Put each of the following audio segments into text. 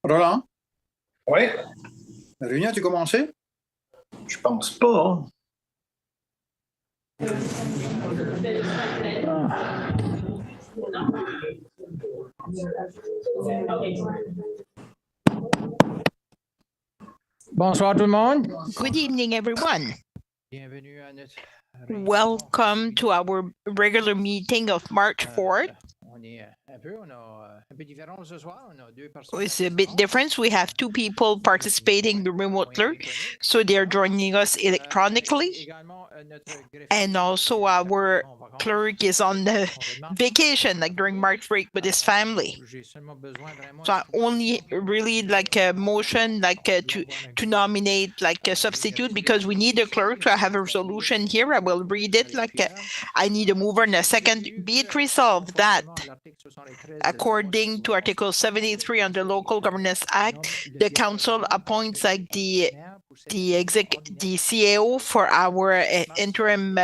Roland, Oui, la réunion a-tu commencé? je pense pas. Bonsoir tout le monde. Good evening, everyone. Bienvenue à notre Welcome to our regular meeting of March 4th. On est on a un peu différent ce soir. On a deux personnes. It's a bit different. We have two people participating remotely, so they're joining us electronically. Également, notre greffier, And also our clerk is on the vacation, like during March break with his family. J'ai seulement besoin vraiment So I only really like a motion to nominate like a substitute because we need a clerk. So I have a resolution here. I will read it I need a mover and a second. Be it resolved that according to Article 73 on the Local Governance Act, the council appoints like the CAO for our interim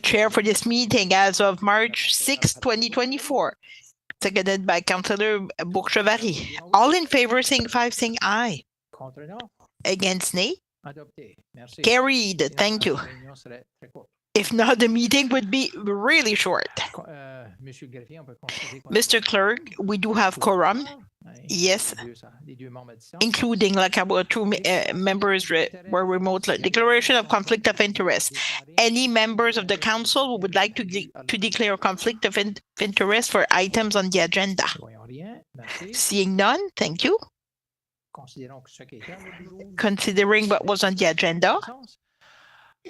chair for this meeting as of March 6, 2024. Seconded by Councillor Bourchevari. All in favor, signify saying aye. contre non. Against nay? Adopté. Merci. Carried. Thank you. La réunion serait très courte. If not, the meeting would be really short. Monsieur le greffier, on peut constater qu'on Mr. Clerk, we do have quorum. Yes, les deux membres à distance. including like our two members were remote. Declaration of conflict of interest. Any members of the council who would like to declare a conflict of interest for items on the agenda? Voyons rien. Merci. Seeing none, thank you. Considérons que ce qui est à l'ordre du jour. Considering what was on the agenda,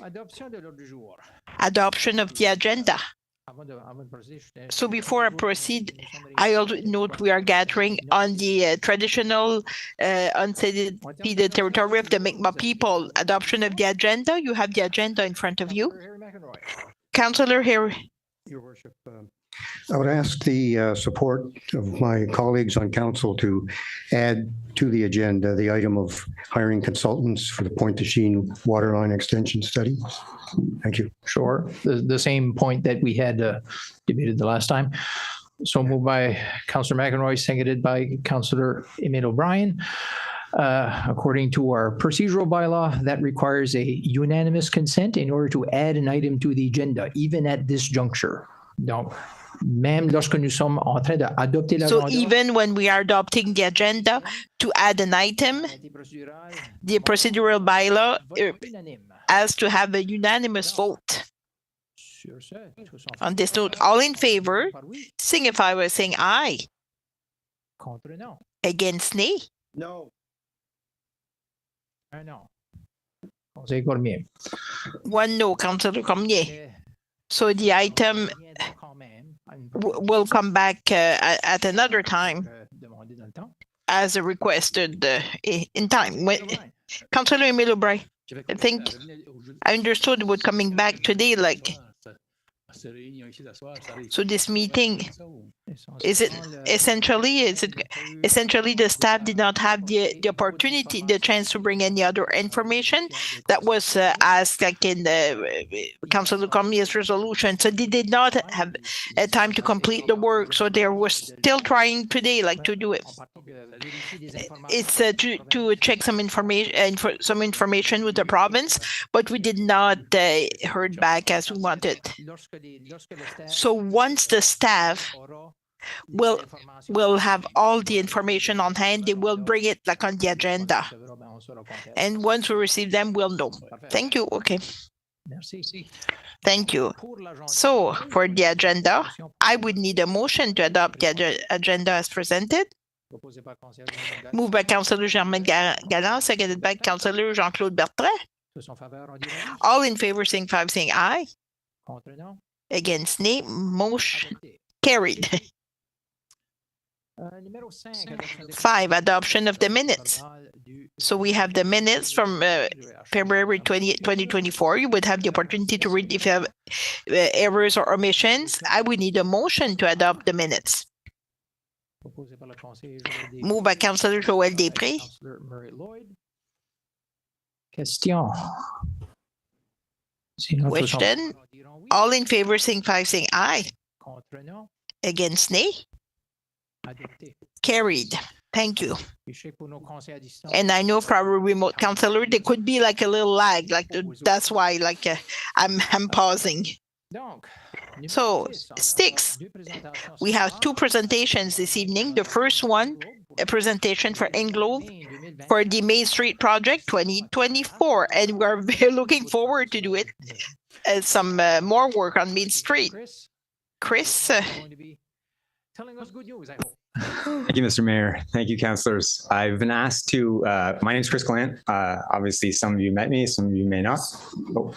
Adoption de l'ordre du jour. adoption of the agenda. Avant de procéder, So before I proceed, I also note we are gathering on the traditional unceded territory of the Mi'kmaq people. Adoption of the agenda. You have the agenda in front of you. Councillor here. Your Worship, I would ask the support of my colleagues on council to add to the agenda the item of hiring consultants for the Pointe-de-Chine waterline extension study. Thank you. Sure. The same point that we had debated the last time. So moved by Councillor McEnroy, seconded by Councillor Emile O'Brien. According to our procedural bylaw, that requires a unanimous consent in order to add an item to the agenda, even at this juncture. Donc, même lorsque nous sommes en train d'adopter So l'agenda, even when we are adopting the agenda to add an item, the procedural bylaw unanime. has to have a unanimous vote. Sur ce, tous en On this note, all in favor, par oui, signify by saying aye. contre non. Against nay? No. Un non. Conseil Cormier. One no, Councillor Cormier. Mais So the item reviendra quand même à une will come back at another time demandée dans le temps. as requested in time. Councillor Emile O'Brien, I think I understood it was coming back today, like, so this meeting, is it essentially the staff did not have the opportunity, the chance to bring any other information that was asked like in the Council Cormier's resolution. So they did not have time to complete the work. So they were still trying today, like to do it. It's to check some information with the province, but we did not heard back as we wanted. So once the staff will have all the information on hand, they will bring it like on the agenda. And once we receive them, we'll know. Thank you. Okay. Merci. Thank you. So for the agenda, I would need a motion to adopt the agenda as presented. Proposé par Conseiller Moved by Councillor Germaine Galland, seconded by Councillor Jean-Claude Bertrand. Tous en faveur, on dirait. All in favor, signify by saying aye. Contre non. Against nay, motion Adopté. carried. Numéro 5. 5, adoption of the minutes. So we have the minutes from February 20, 2024. You would have the opportunity to read if you have errors or omissions. I would need a motion to adopt the minutes. Proposé par le conseiller Joël Després. Moved by Councillor Joël Després. Councillor Murray Lloyd. Question. Sinon, tous en Question. faveur, diront oui. All in favor, signify by saying aye. Contre non. Against nay, Adopté. carried. Thank you. And I know for our remote counselor, there could be like a little lag, that's why I'm pausing. So 6, we have 2 presentations this evening. The first one, a presentation for Englobe for the Main Street project 2024, and we're very looking forward to do it. Some more work on Main Street. Chris. Telling us good news, I hope. Thank you, Mr. Mayor. Thank you, councillors. I've been asked to, my name is Chris Glant. Obviously, some of you met me, some of you may not. Oh.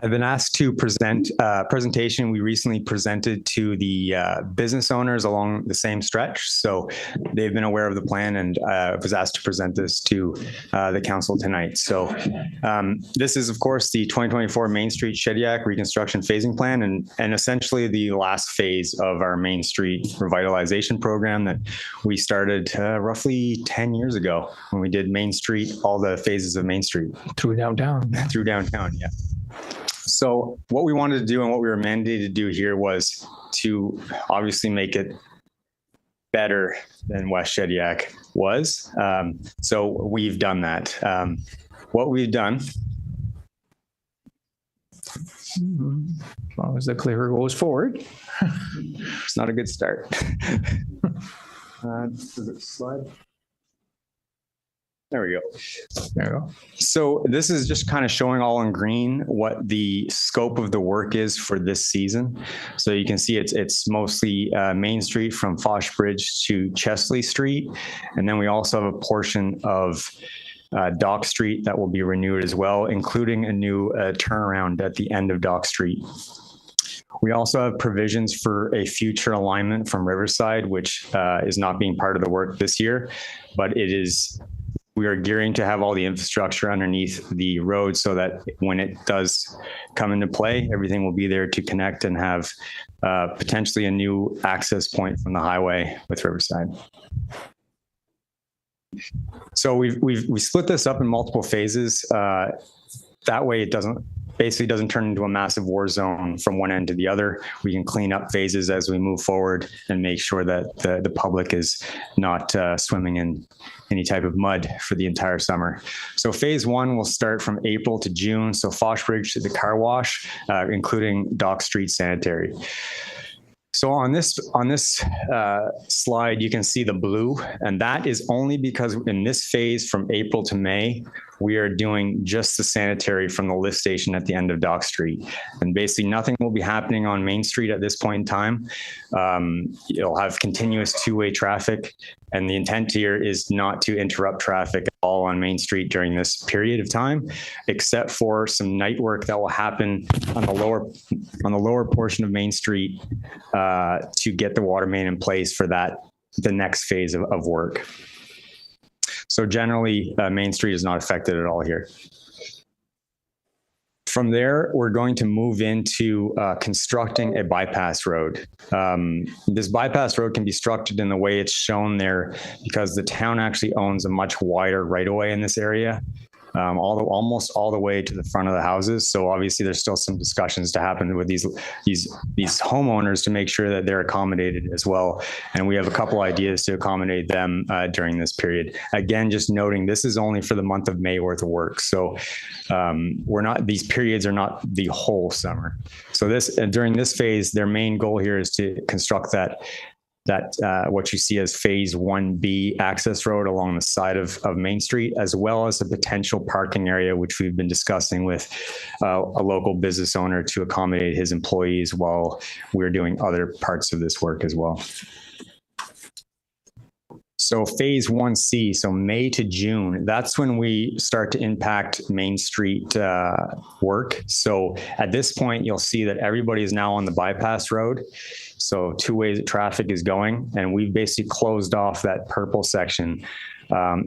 I've been asked to present a presentation we recently presented to the business owners along the same stretch. So they've been aware of the plan, and I was asked to present this to the council tonight. So this is, of course, the 2024 Main Street Shediac Reconstruction Phasing Plan, and essentially the last phase of our Main Street revitalization program that we started roughly 10 years ago when we did Main Street, all the phases of Main Street. Through downtown. Through downtown, yeah. So what we wanted to do and what we were mandated to do here was to obviously make it better than West Shediac was. So we've done that. What we've done. As long as the clicker goes forward. It's not a good start. Does it slide? There we go. There we go. So this is just kind of showing all in green what the scope of the work is for this season. So you can see it's mostly Main Street from Foch Bridge to Chesley Street. And then we also have a portion of Dock Street that will be renewed as well, including a new turnaround at the end of Dock Street. We also have provisions for a future alignment from Riverside, which is not being part of the work this year, but it is. We are gearing to have all the infrastructure underneath the road so that when it does come into play, everything will be there to connect and have potentially a new access point from the highway with Riverside. So we split this up in multiple phases. That way it basically doesn't turn into a massive war zone from one end to the other. We can clean up phases as we move forward and make sure that the public is not swimming in any type of mud for the entire summer. So phase 1 will start from April to June. So Foch Bridge to the car wash, including Dock Street Sanitary. So on this slide, you can see the blue, and that is only because in this phase from April to May, we are doing just the sanitary from the lift station at the end of Dock Street. And basically nothing will be happening on Main Street at this point in time. You'll have continuous two-way traffic, and the intent here is not to interrupt traffic at all on Main Street during this period of time, except for some night work that will happen on the lower portion of Main Street to get the water main in place for the next phase of work. So generally, Main Street is not affected at all here. From there, we're going to move into constructing a bypass road. This bypass road can be structured in the way it's shown there because the town actually owns a much wider right-of-way in this area. Almost all the way to the front of the houses. So obviously there's still some discussions to happen with these homeowners to make sure that they're accommodated as well. And we have a couple ideas to accommodate them during this period. Again, just noting this is only for the month of May worth of work. So these periods are not the whole summer. So during this phase, their main goal here is to construct that what you see as phase 1B access road along the side of Main Street, as well as a potential parking area, which we've been discussing with a local business owner to accommodate his employees while we're doing other parts of this work as well. So phase 1C, so May to June, that's when we start to impact Main Street work. So at this point, you'll see that everybody is now on the bypass road. So two ways that traffic is going, and we've basically closed off that purple section,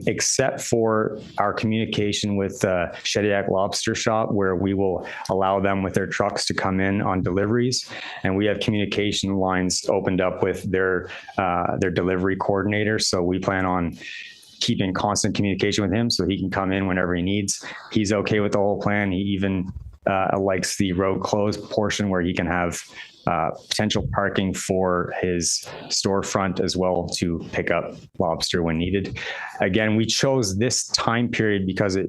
except for our communication with Shediac Lobster Shop, where we will allow them with their trucks to come in on deliveries. And we have communication lines opened up with their delivery coordinator. So we plan on keeping constant communication with him so he can come in whenever he needs. He's okay with the whole plan. He even likes the road closed portion where he can have potential parking for his storefront as well to pick up lobster when needed. Again, we chose this time period because it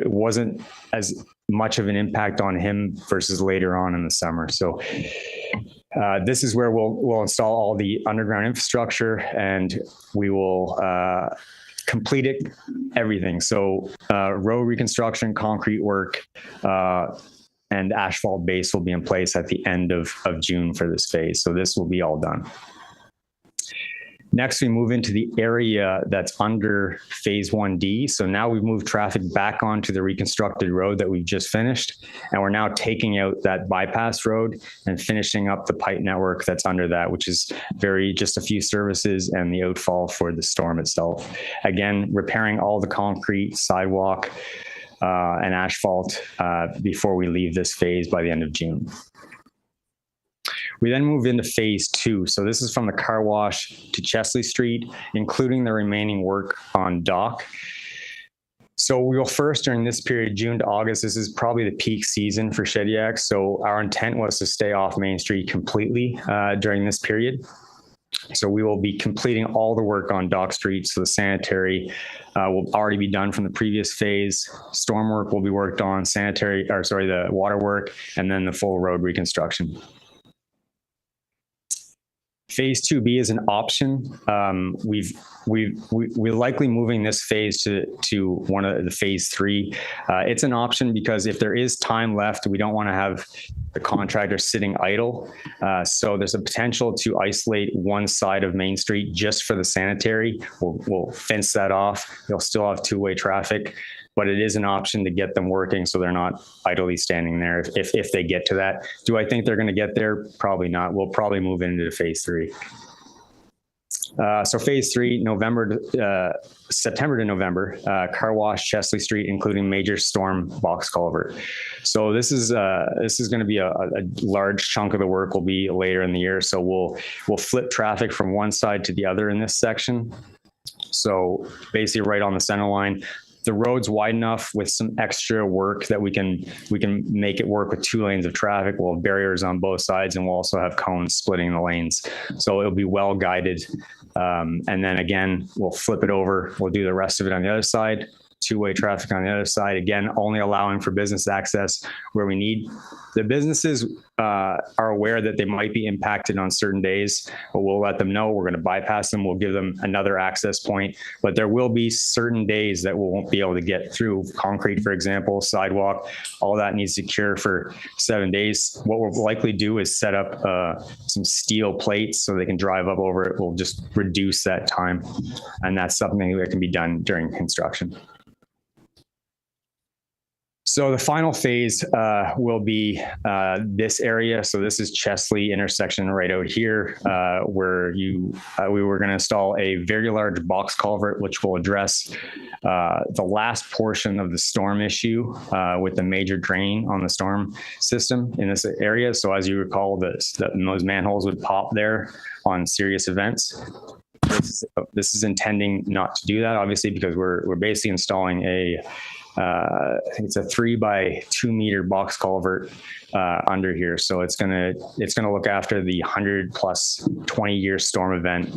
wasn't as much of an impact on him versus later on in the summer. So this is where we'll install all the underground infrastructure, and we will complete it, everything. So road reconstruction, concrete work, and asphalt base will be in place at the end of June for this phase. So this will be all done. Next, we move into the area that's under phase 1D. So now we've moved traffic back onto the reconstructed road that we've just finished. And we're now taking out that bypass road and finishing up the pipe network that's under that, which is just a few services and the outfall for the storm itself. Again, repairing all the concrete, sidewalk, and asphalt before we leave this phase by the end of June. We then move into phase 2. So this is from the car wash to Chesley Street, including the remaining work on dock. So we will first, during this period, June to August, this is probably the peak season for Shediac. So our intent was to stay off Main Street completely during this period. So we will be completing all the work on Dock Street. So the sanitary will already be done from the previous phase. Storm work will be worked on, the water work, and then the full road reconstruction. Phase 2B is an option. We're likely moving this phase to one of the phase 3. It's an option because if there is time left, we don't want to have the contractor sitting idle. So there's a potential to isolate one side of Main Street just for the sanitary. We'll fence that off. They'll still have two-way traffic, but it is an option to get them working so they're not idly standing there if they get to that. Do I think they're going to get there? Probably not. We'll probably move into phase 3. So phase 3, September to November, car wash, Chesley Street, including major storm box culvert. So this is going to be a large chunk of the work will be later in the year. So we'll flip traffic from one side to the other in this section. So basically right on the center line. The road's wide enough with some extra work that we can make it work with 2 lanes of traffic. We'll have barriers on both sides, and we'll also have cones splitting the lanes. So it'll be well guided. And then again, we'll flip it over. We'll do the rest of it on the other side. 2-way traffic on the other side, again, only allowing for business access where we need. The businesses are aware that they might be impacted on certain days, but we'll let them know. We're going to bypass them. We'll give them another access point, but there will be certain days that we won't be able to get through. Concrete, for example, sidewalk, all that needs to cure for 7 days. What we'll likely do is set up some steel plates so they can drive up over it. We'll just reduce that time, and that's something that can be done during construction. So the final phase will be this area. So this is Chesley intersection right out here, where we were going to install a very large box culvert, which will address the last portion of the storm issue with the major drain on the storm system in this area. So as you recall, those manholes would pop there on serious events. This is intending not to do that, obviously, because we're basically installing I think it's a 3 by 2 meter box culvert under here. So it's gonna look after the 100 plus 20-year storm event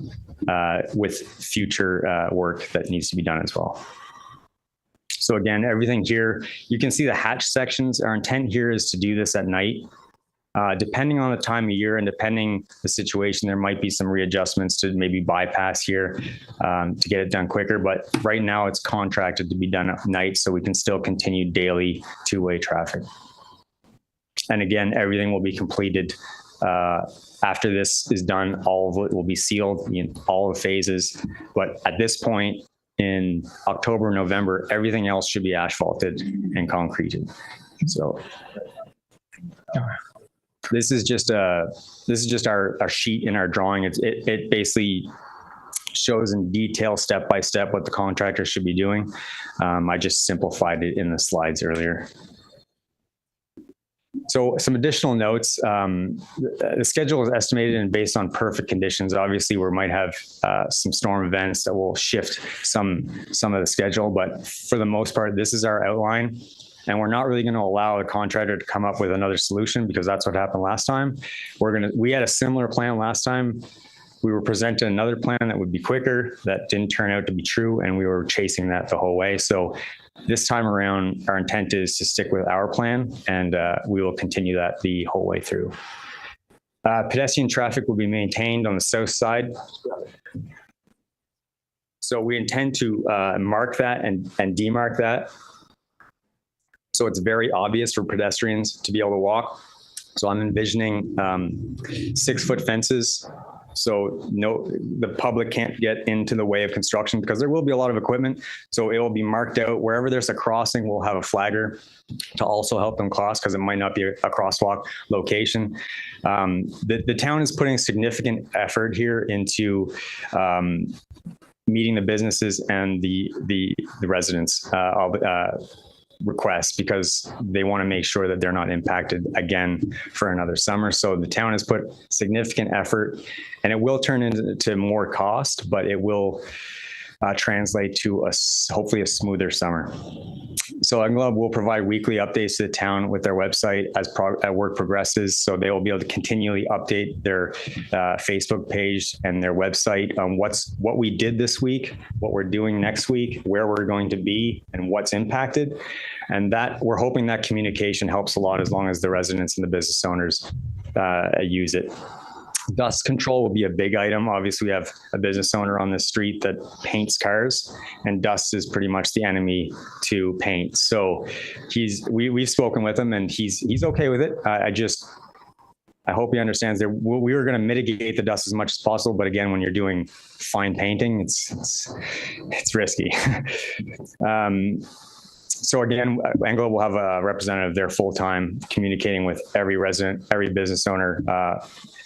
with future work that needs to be done as well. So again, everything here, you can see the hatch sections. Our intent here is to do this at night. Depending on the time of year and depending the situation, there might be some readjustments to maybe bypass here to get it done quicker. But right now it's contracted to be done at night, so we can still continue daily 2-way traffic. And again, everything will be completed after this is done. All of it will be sealed, all the phases. But at this point in October, November, everything else should be asphalted and concreted. So. This is just our sheet in our drawing. It basically shows in detail, step by step, what the contractor should be doing. I just simplified it in the slides earlier. So some additional notes. The schedule is estimated and based on perfect conditions. Obviously, we might have some storm events that will shift some of the schedule, but for the most part, this is our outline. and we're not really going to allow a contractor to come up with another solution because that's what happened last time. We had a similar plan last time. We were presented another plan that would be quicker. That didn't turn out to be true, and we were chasing that the whole way. So this time around, our intent is to stick with our plan, and we will continue that the whole way through. Pedestrian traffic will be maintained on the south side. So we intend to mark that and demark that. So it's very obvious for pedestrians to be able to walk. So I'm envisioning 6-foot fences. So the public can't get into the way of construction because there will be a lot of equipment. So it will be marked out. Wherever there's a crossing, we'll have a flagger to also help them cross because it might not be a crosswalk location. The town is putting significant effort here into meeting the businesses and the residents' requests because they want to make sure that they're not impacted again for another summer. So the town has put significant effort, and it will turn into more cost, but it will translate to hopefully a smoother summer. So Englobe will provide weekly updates to the town with their website as work progresses. So they will be able to continually update their Facebook page and their website on what we did this week, what we're doing next week, where we're going to be, and what's impacted. And that we're hoping that communication helps a lot as long as the residents and the business owners use it. Dust control will be a big item. Obviously, we have a business owner on the street that paints cars, and dust is pretty much the enemy to paint. So we've spoken with him, and he's okay with it. I hope he understands that we were going to mitigate the dust as much as possible, but again, when you're doing fine painting, it's risky. So again, Englobe will have a representative there full-time communicating with every resident, every business owner.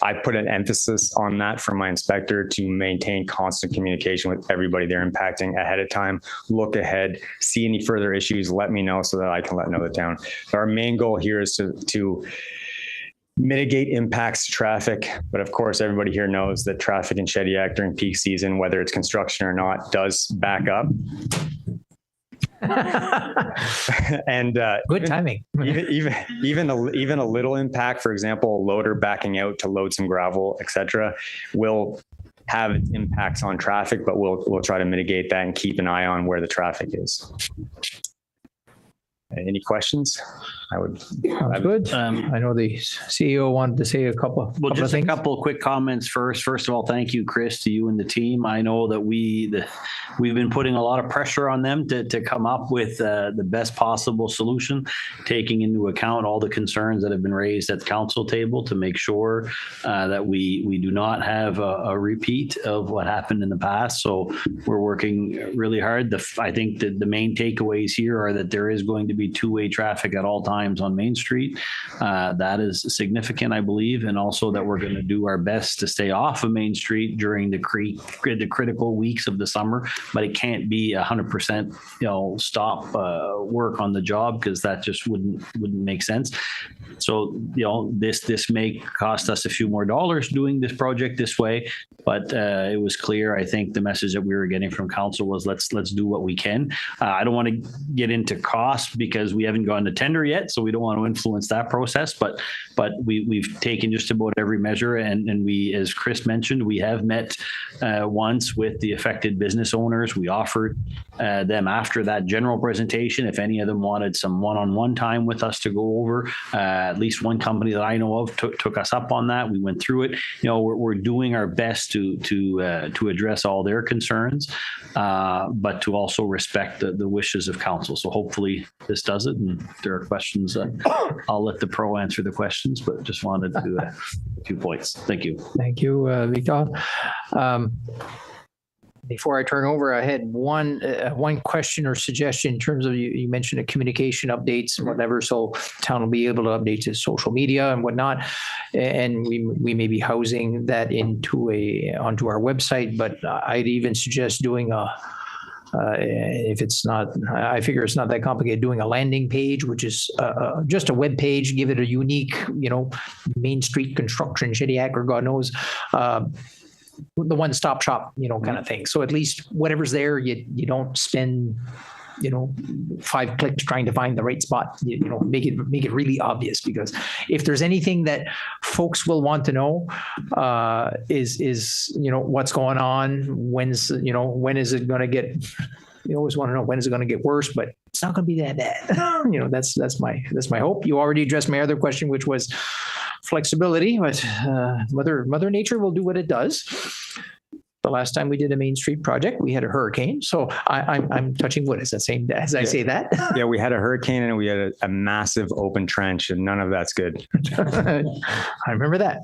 I put an emphasis on that from my inspector to maintain constant communication with everybody they're impacting ahead of time, look ahead, see any further issues, let me know so that I can let know the town. Our main goal here is to mitigate impacts to traffic. But of course, everybody here knows that traffic in Shediac during peak season, whether it's construction or not, does back up. And good timing. even a little impact, for example, a loader backing out to load some gravel, etc., will have impacts on traffic, but we'll try to mitigate that and keep an eye on where the traffic is. Any questions? Sounds good. I know the CEO wanted to say a couple. Well, just a couple of quick comments first. First of all, thank you, Chris, to you and the team. I know that we've been putting a lot of pressure on them to come up with the best possible solution, taking into account all the concerns that have been raised at the council table to make sure that we do not have a repeat of what happened in the past. So we're working really hard. I think that the main takeaways here are that there is going to be two-way traffic at all times on Main Street. That is significant, I believe, and also that we're going to do our best to stay off of Main Street during the critical weeks of the summer, but it can't be 100%, stop work on the job because that just wouldn't make sense. So, this may cost us a few more dollars doing this project this way, but it was clear. I think the message that we were getting from council was let's do what we can. I don't want to get into cost because we haven't gone to tender yet, so we don't want to influence that process. But we've taken just about every measure, and we, as Chris mentioned, we have met once with the affected business owners. We offered them after that general presentation if any of them wanted some one-on-one time with us to go over. At least one company that I know of took us up on that. We went through it. We're doing our best to address all their concerns, but to also respect the wishes of council. So hopefully this does it. And if there are questions, I'll let the pro answer the questions, but just wanted to do a few points. Thank you. Thank you, Victor. Before I turn over, I had one question or suggestion in terms of you mentioned the communication updates and whatever. So town will be able to update its social media and whatnot, and we may be housing that onto our website. But I'd even suggest doing if it's not, I figure it's not that complicated, doing a landing page, which is just a web page, give it a unique, Main Street Construction, Shediac, or God knows, the one-stop shop, kind of thing. So at least whatever's there, you don't spend 5 clicks trying to find the right spot. Make it really obvious, because if there's anything that folks will want to know, is what's going on, when is it going to get. You always want to know, when is it going to get worse, but it's not going to be that bad. That's my hope. You already addressed my other question, which was flexibility, but Mother Nature will do what it does. The last time we did a Main Street project, we had a hurricane. So I'm touching wood as I say that. Yeah, we had a hurricane and we had a massive open trench, and none of that's good. I remember that.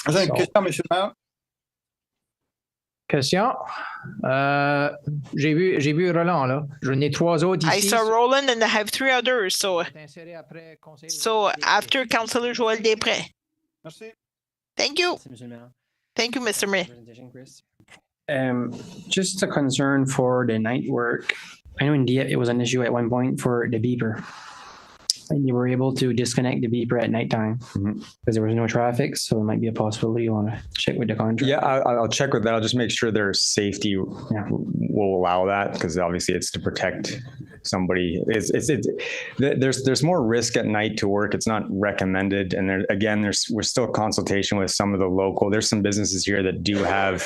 Question, Monsieur le Maire? Question. J'ai vu Roland, là. J'en ai 3 autres ici. I saw Roland and I have 3 others. So after Councillor Joël Després. Merci. Thank you. Monsieur le Maire. Thank you, Mr. Mayor. Presentation, Chris. Just a concern for the night work. I know indeed it was an issue at one point for the beeper. And you were able to disconnect the beeper at nighttime because there was no traffic. So it might be a possibility. You want to check with the contractor. Yeah, I'll check with that. I'll just make sure their safety will allow that, because obviously it's to protect somebody. There's more risk at night to work. It's not recommended. And we're still in consultation with some of the local. There's some businesses here that do have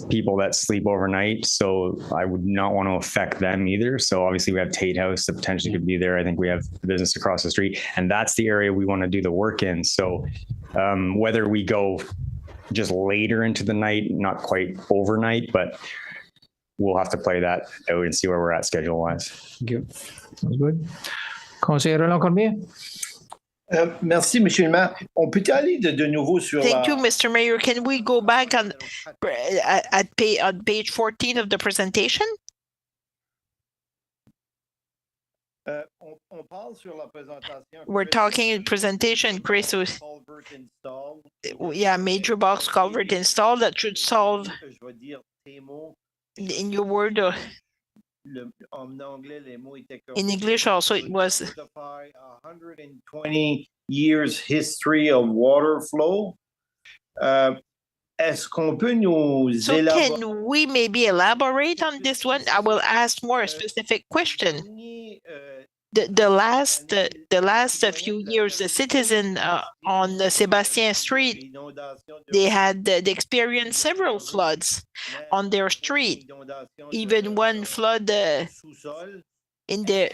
people that sleep overnight, so I would not want to affect them either. So obviously we have Tate House that potentially could be there. I think we have the business across the street, and that's the area we want to do the work in. So whether we go just later into the night, not quite overnight, but we'll have to play that out and see where we're at schedule wise. Thank you. Sounds good. Conseiller Roland Cormier. Merci, Monsieur le Maire. On peut aller de nouveau sur Thank you, Mr. Mayor. Can we go back on page 14 of the presentation? On parle sur la présentation. We're talking in presentation, Chris. Yeah, major box culvert installed that should solve, in your word, in English also it was 120 years history of water flow. Est-ce qu'on peut nous élaborer? Can we maybe elaborate on this one? I will ask more a specific question. The last few years, the citizen on Sébastien Street, they experienced several floods on their street. Even one flood in their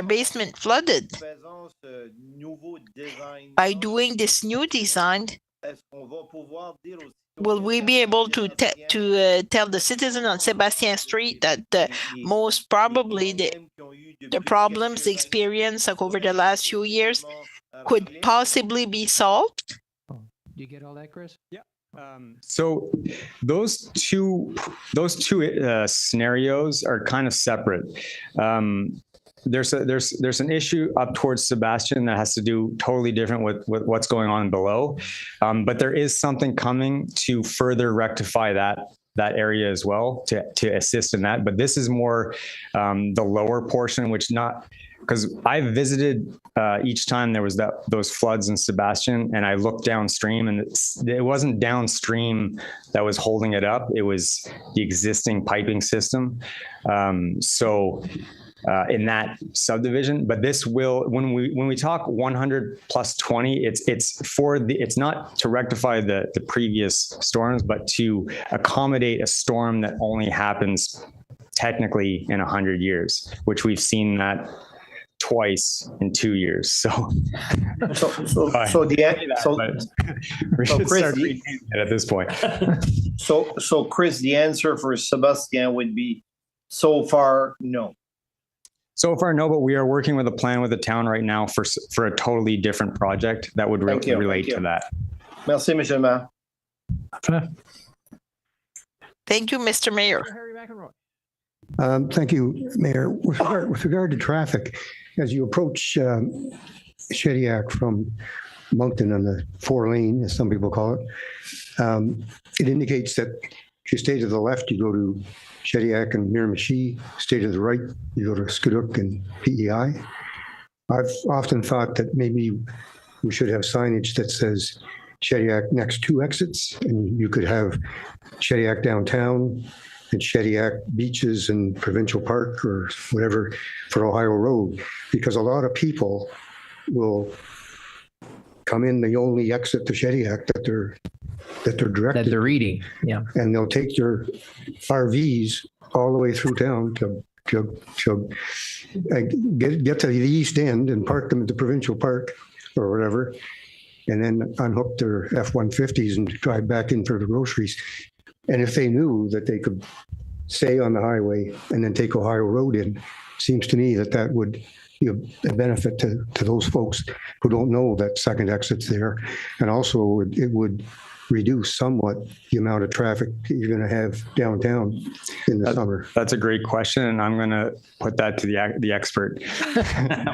basement flooded. By doing this new design, will we be able to tell the citizen on Sébastien Street that most probably the problems they experienced over the last few years could possibly be solved? Do you get all that, Chris? Yeah. So those two scenarios are kind of separate. There's an issue up towards Sebastian that has to do totally different with what's going on below, but there is something coming to further rectify that area as well to assist in that. But this is more the lower portion, which not. Because I visited each time there was those floods in Sebastian, and I looked downstream, and it wasn't downstream that was holding it up. It was the existing piping system. In that subdivision, but this will, when we talk 100 plus 20, it's not to rectify the previous storms, but to accommodate a storm that only happens technically in 100 years, which we've seen that twice in 2 years. So Chris, at this point. So Chris, the answer for Sebastian would be so far no. So far, no, but we are working with a plan with the town right now for a totally different project that would relate to that. Merci, Monsieur le Maire. Thank you, Mr. Mayor. Harry McElroy. Thank you, Mayor. With regard to traffic, as you approach Shediac from Moncton on the 4-lane, as some people call it, it indicates that if you stay to the left, you go to Shediac and Miramichi. Stay to the right, you go to Skiduk and PEI. I've often thought that maybe we should have signage that says Shediac next 2 exits, and you could have Shediac downtown, and Shediac beaches and Provincial Park or whatever for Ohio Road, because a lot of people will come in the only exit to Shediac that they're That directed, they're reading, yeah. and they'll take their RVs all the way through town to get to the east end and park them at the Provincial Park or whatever, and then unhook their F-150s and drive back in for the groceries. And if they knew that they could stay on the highway and then take Ohio Road in, seems to me that that would be a benefit to those folks who don't know that second exit's there. And also it would reduce somewhat the amount of traffic that you're going to have downtown in the summer. That's a great question, and I'm going to put that to the expert.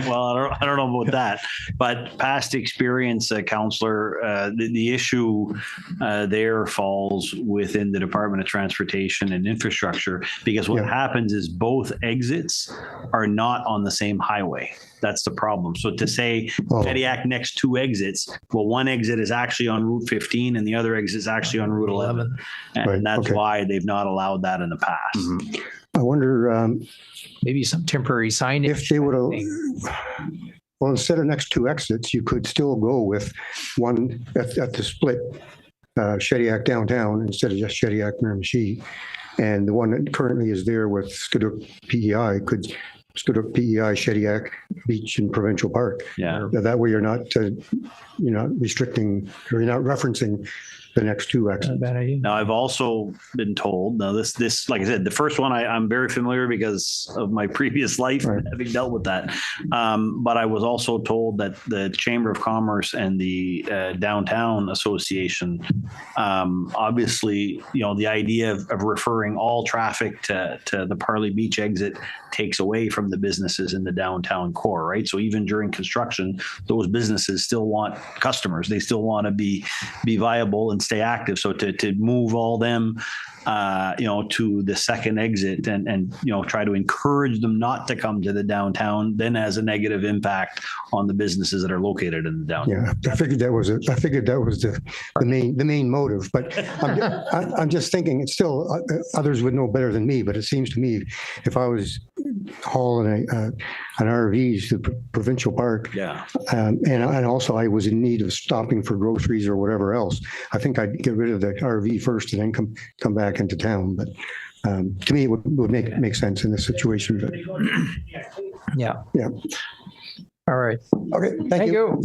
Well, I don't know about that, but past experience, Councillor, the issue there falls within the Department of Transportation and Infrastructure, because what happens is both exits are not on the same highway. That's the problem. So to say Shediac next two exits, well, one exit is actually on Route 15 and the other exit is actually on Route 11. And Right, that's okay. why they've not allowed that in the past. Mm-hmm. I wonder Maybe some temporary signage. if they would have, well, instead of next two exits, you could still go with one at the split, Shediac downtown instead of just Shediac Miramichi. And the one that currently is there with Skidoo PEI could Skidoo PEI, Shediac Beach and Provincial Park. Yeah. That way you're not restricting, or you're not referencing the next two exits. Bad idea. Now, I've also been told, now this, like I said, the first one I'm very familiar because of my previous life, Right. having dealt with that. But I was also told that the Chamber of Commerce and the Downtown Association, obviously, the idea of referring all traffic to the Parley Beach exit takes away from the businesses in the downtown core, right? So even during construction, those businesses still want customers. They still want to be viable and stay active. So to move all them, to the second exit and try to encourage them not to come to the downtown, then has a negative impact on the businesses that are located in the downtown. Yeah, I figured that was the main motive, but I'm just thinking it's still, others would know better than me, but it seems to me if I was hauling an RVs to Provincial Park, Yeah. and also I was in need of stopping for groceries or whatever else, I think I'd get rid of the RV first and then come back into town. But to me, it would make sense in this situation. But Yeah. yeah. All right. Okay. Thank you.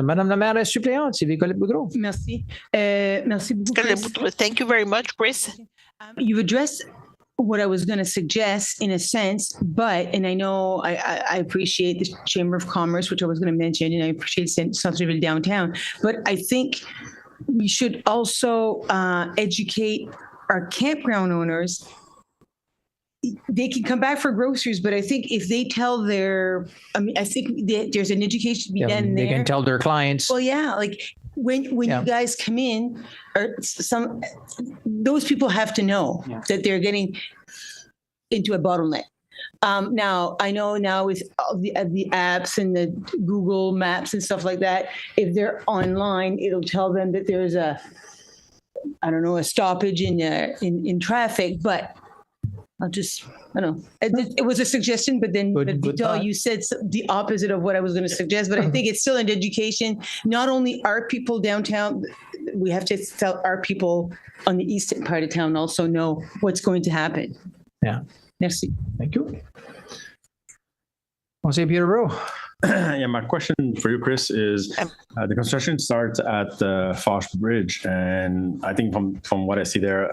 Madame la maire suppléante, Sylvie Colette-Boudreau. Merci. Merci beaucoup, Chris. Thank you very much, Chris. You've addressed what I was going to suggest in a sense, and I know I appreciate the Chamber of Commerce, which I was going to mention, and I appreciate Centreville Downtown, but I think we should also educate our campground owners. They can come back for groceries, but I think if they tell I think there's an education to be done there. They can tell their clients. Well, yeah, like when you guys come in, or those people have to know that they're getting into a bottleneck. Now, I know now with all the apps and the Google Maps and stuff like that, if they're online, it'll tell them that there's a stoppage in traffic, but I don't know. It was a suggestion, but then you said the opposite of what I was going to suggest. But I think it's still an education. Not only our people downtown, we have to tell our people on the eastern part of town also know what's going to happen. Yeah. Merci. Thank you. Conseil Peterborough. Yeah, my question for you, Chris, is the construction starts at the Foch Bridge, and I think from what I see there,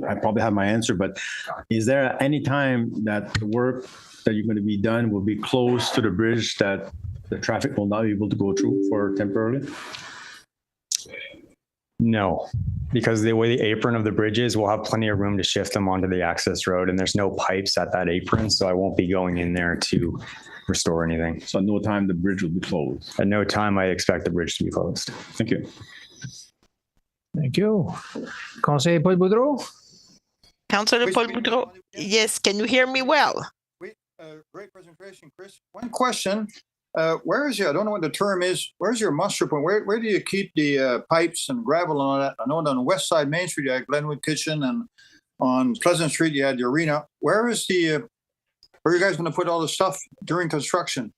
I probably have my answer, but is there any time that the work that you're going to be done will be close to the bridge that the traffic will not be able to go through for temporarily? No, because the way the apron of the bridge is, we'll have plenty of room to shift them onto the access road, and there's no pipes at that apron, so I won't be going in there to restore anything. So at no time the bridge will be closed? At no time I expect the bridge to be closed. Thank you. Thank you. Conseil Paul Boudreau. Councillor Paul Boudreau. Yes, can you hear me well? Great presentation, Chris. One question. where is your, I don't know what the term is, where's your muster point? Where do you keep the pipes and gravel and all that? I know on the west side, Main Street, you had Glenwood Kitchen, and on Pleasant Street, you had the arena. Where is the, where are you guys going to put all the stuff during construction?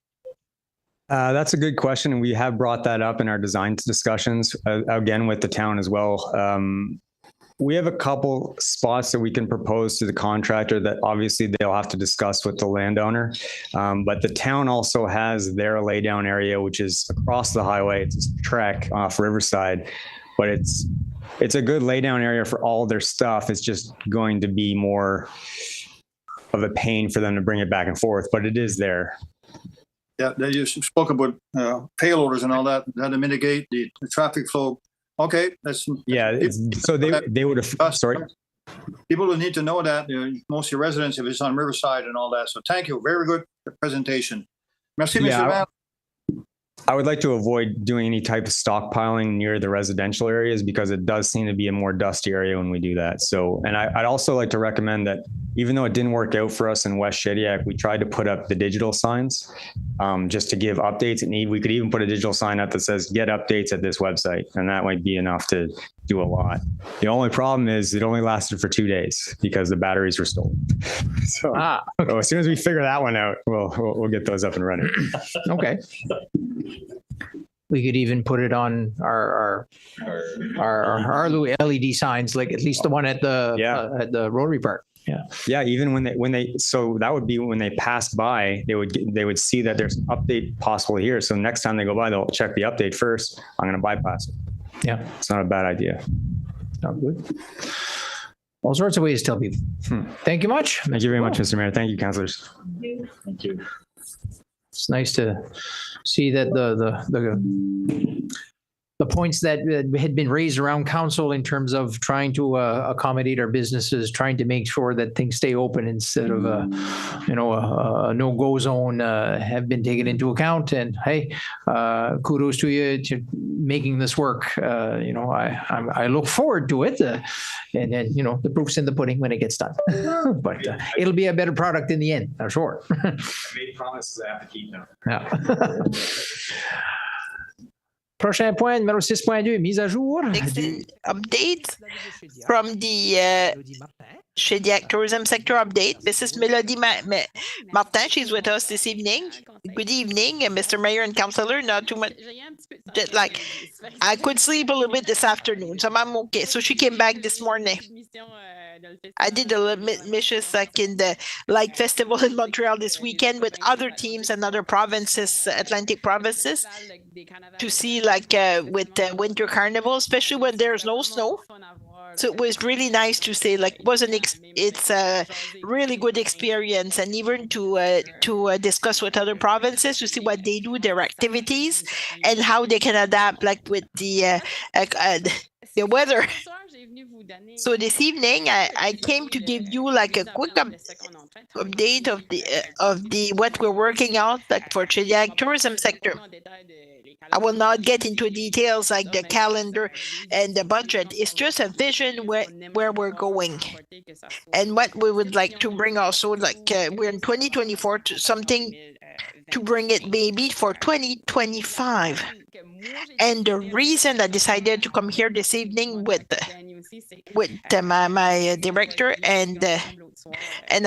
That's a good question, and we have brought that up in our design discussions, again, with the town as well. We have a couple spots that we can propose to the contractor that obviously they'll have to discuss with the landowner. But the town also has their laydown area, which is across the highway. It's a trek off Riverside, but it's a good laydown area for all their stuff. It's just going to be more of a pain for them to bring it back and forth, but it is there. Yeah, you spoke about payloaders and all that, how to mitigate the traffic flow. Okay, that's so they would have. Sorry, people will need to know that. Most of your residents, if it's on Riverside and all that. So thank you, very good presentation. Merci, Mr. Van. I would like to avoid doing any type of stockpiling near the residential areas because it does seem to be a more dusty area when we do that. So, and I'd also like to recommend that even though it didn't work out for us in West Shediac, we tried to put up the digital signs just to give updates. And we could even put a digital sign up that says, get updates at this website. And that might be enough to do a lot. The only problem is it only lasted for 2 days because the batteries were stolen. So, so as soon as we figure that one out, we'll get those up and running. Okay. We could even put it on our LED signs, like at least the one at the Rotary Park. Yeah. Even when they so that would be when they pass by, they would see that there's an update possible here. So next time they go by, they'll check the update first. I'm going to bypass it. Yeah, it's not a bad idea. Not good. All sorts of ways to tell people. Thank you much. Thank you very much, Mr. Mayor. Thank you, councillors. Thank you. It's nice to see that the points that had been raised around council in terms of trying to accommodate our businesses, trying to make sure that things stay open instead of a no-go zone have been taken into account. And hey, kudos to you to making this work. I look forward to it. And then, the proof's in the pudding when it gets done. But it'll be a better product in the end, I'm sure. I made promises I have to keep now. Yeah. Prochain point, numéro 6.2, mise à jour. Update from the Shediac Tourism Sector Update. This is Melody Martin. She's with us this evening. Good evening, Mr. Mayor and Councillor. Not too much. I could sleep a little bit this afternoon, so I'm okay. So she came back this morning. I did a little bit missions in the Light Festival in Montreal this weekend with other teams and other provinces, Atlantic provinces, to see with the Winter Carnival, especially when there's no snow. So it was really nice to say, it's a really good experience, and even to discuss with other provinces to see what they do, their activities, and how they can adapt, with the weather. So this evening, I came to give you a quick update of the what we're working on for Shediac Tourism Sector. I will not get into details like the calendar and the budget. It's just a vision where we're going. And what we would like to bring also, we're in 2024, something to bring it maybe for 2025. And the reason I decided to come here this evening with my director, and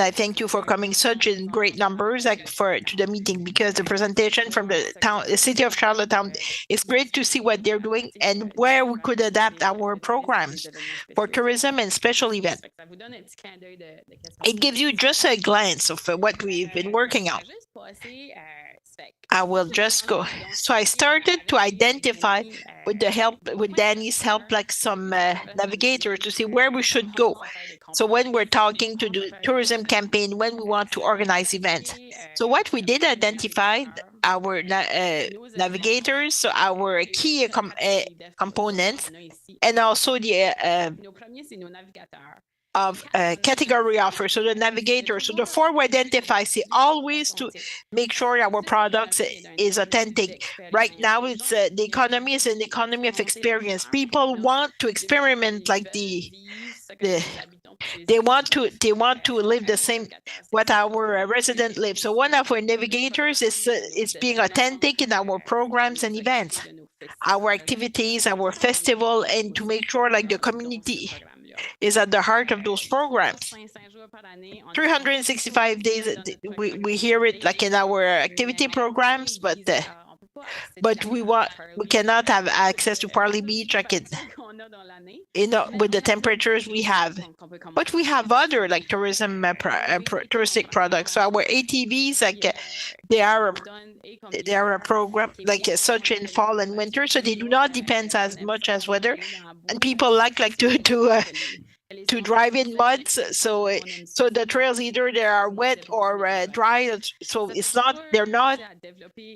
I thank you for coming such in great numbers to the meeting, because the presentation from the city of Charlottetown is great to see what they're doing and where we could adapt our programs for tourism and special events. It gives you just a glance of what we've been working on. I will just go. So I started to identify with Danny's help, some navigators to see where we should go. So when we're talking to the tourism campaign, when we want to organize events. So what we did identify, our navigators, so our key components, and also the of category offer. So the navigator, so the four we identify, see always to make sure our products is authentic. Right now, it's the economy is an economy of experience. People want to experiment They want to live the same what our resident live. So one of our navigators is being authentic in our programs and events, our activities, our festival, and to make sure like the community is at the heart of those programs. 365 days, we hear it like in our activity programs, but we cannot have access to Parley Beach like with the temperatures we have. But we have other like tourism touristic products. So our ATVs, like they are a program like such in fall and winter, so they do not depend as much as weather. And people like to drive in muds, so the trails either they are wet or dry, so they're not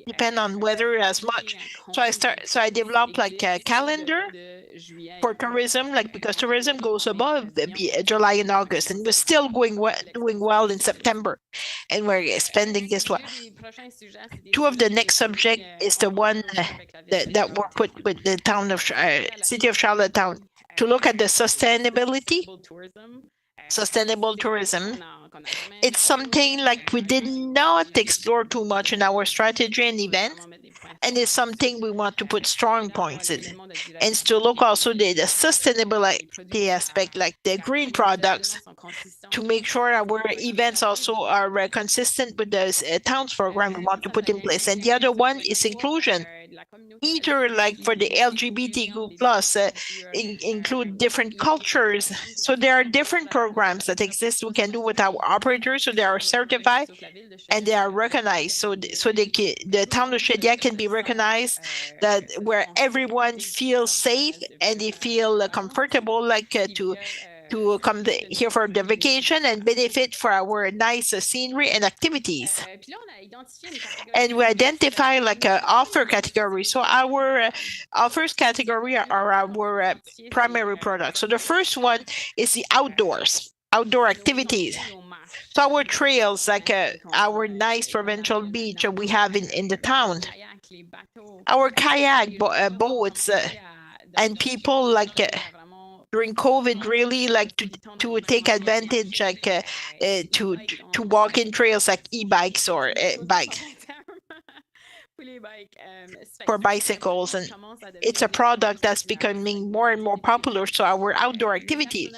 depend on weather as much. So I developed like a calendar for tourism, like because tourism goes above July and August, and we're still doing well in September, and we're spending this one. Two of the next subject is the one that were put with the town of city of Charlottetown, to look at the sustainable tourism. It's something like we did not explore too much in our strategy and event, and it's something we want to put strong points in. And to look also the sustainability aspect, like the green products, to make sure our events also are consistent with the town's program we want to put in place. And the other one is inclusion. Either like for the LGBTQ plus include different cultures. So there are different programs that exist we can do with our operators, so they are certified and they are recognized. So the town of Shediac can be recognized that where everyone feels safe and they feel comfortable, like to come here for the vacation and benefit for our nice scenery and activities. And we identify like an offer category. So our offers category are our primary products. So the first one is the outdoor activities. So our trails, like our nice provincial beach we have in the town, our kayak boats, and people like during COVID really like to take advantage, like to walk in trails like e-bikes or bikes for bicycles, and it's a product that's becoming more and more popular. So our outdoor activities,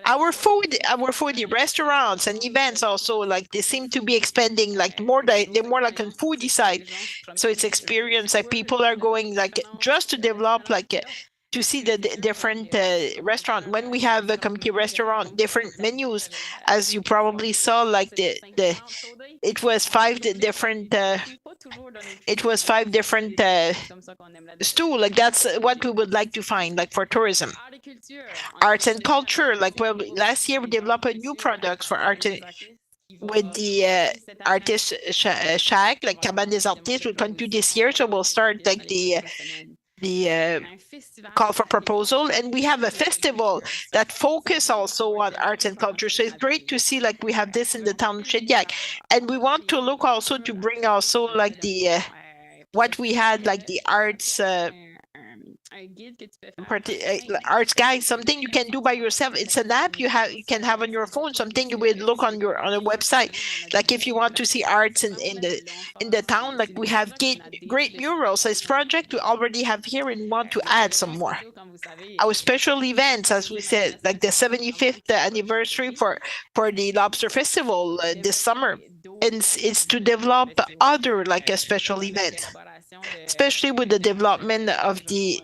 our food, the restaurants and events also, like they seem to be expanding like more. They're more like on foodie side. So it's experience like people are going like just to develop like to see the different restaurant. When we have a community restaurant, different menus, as you probably saw, like it was five different stool. Like that's what we would like to find, like for tourism. Arts and culture, like well, last year we developed a new product for art with the artist shack, like Cabane des Artistes. We'll continue this year, so we'll start like the call for proposal, and we have a festival that focus also on arts and culture. So it's great to see like we have this in the town of Shediac, and we want to look also to bring also like the what we had, like the arts arts guide, something you can do by yourself. It's an app you can have on your phone, something you would look on a website. Like if you want to see arts in the town, like we have great murals. So this project we already have here and want to add some more. Our special events, as we said, like the 75th anniversary for the Lobster Festival this summer, and it's to develop other like a special event, especially with the development of the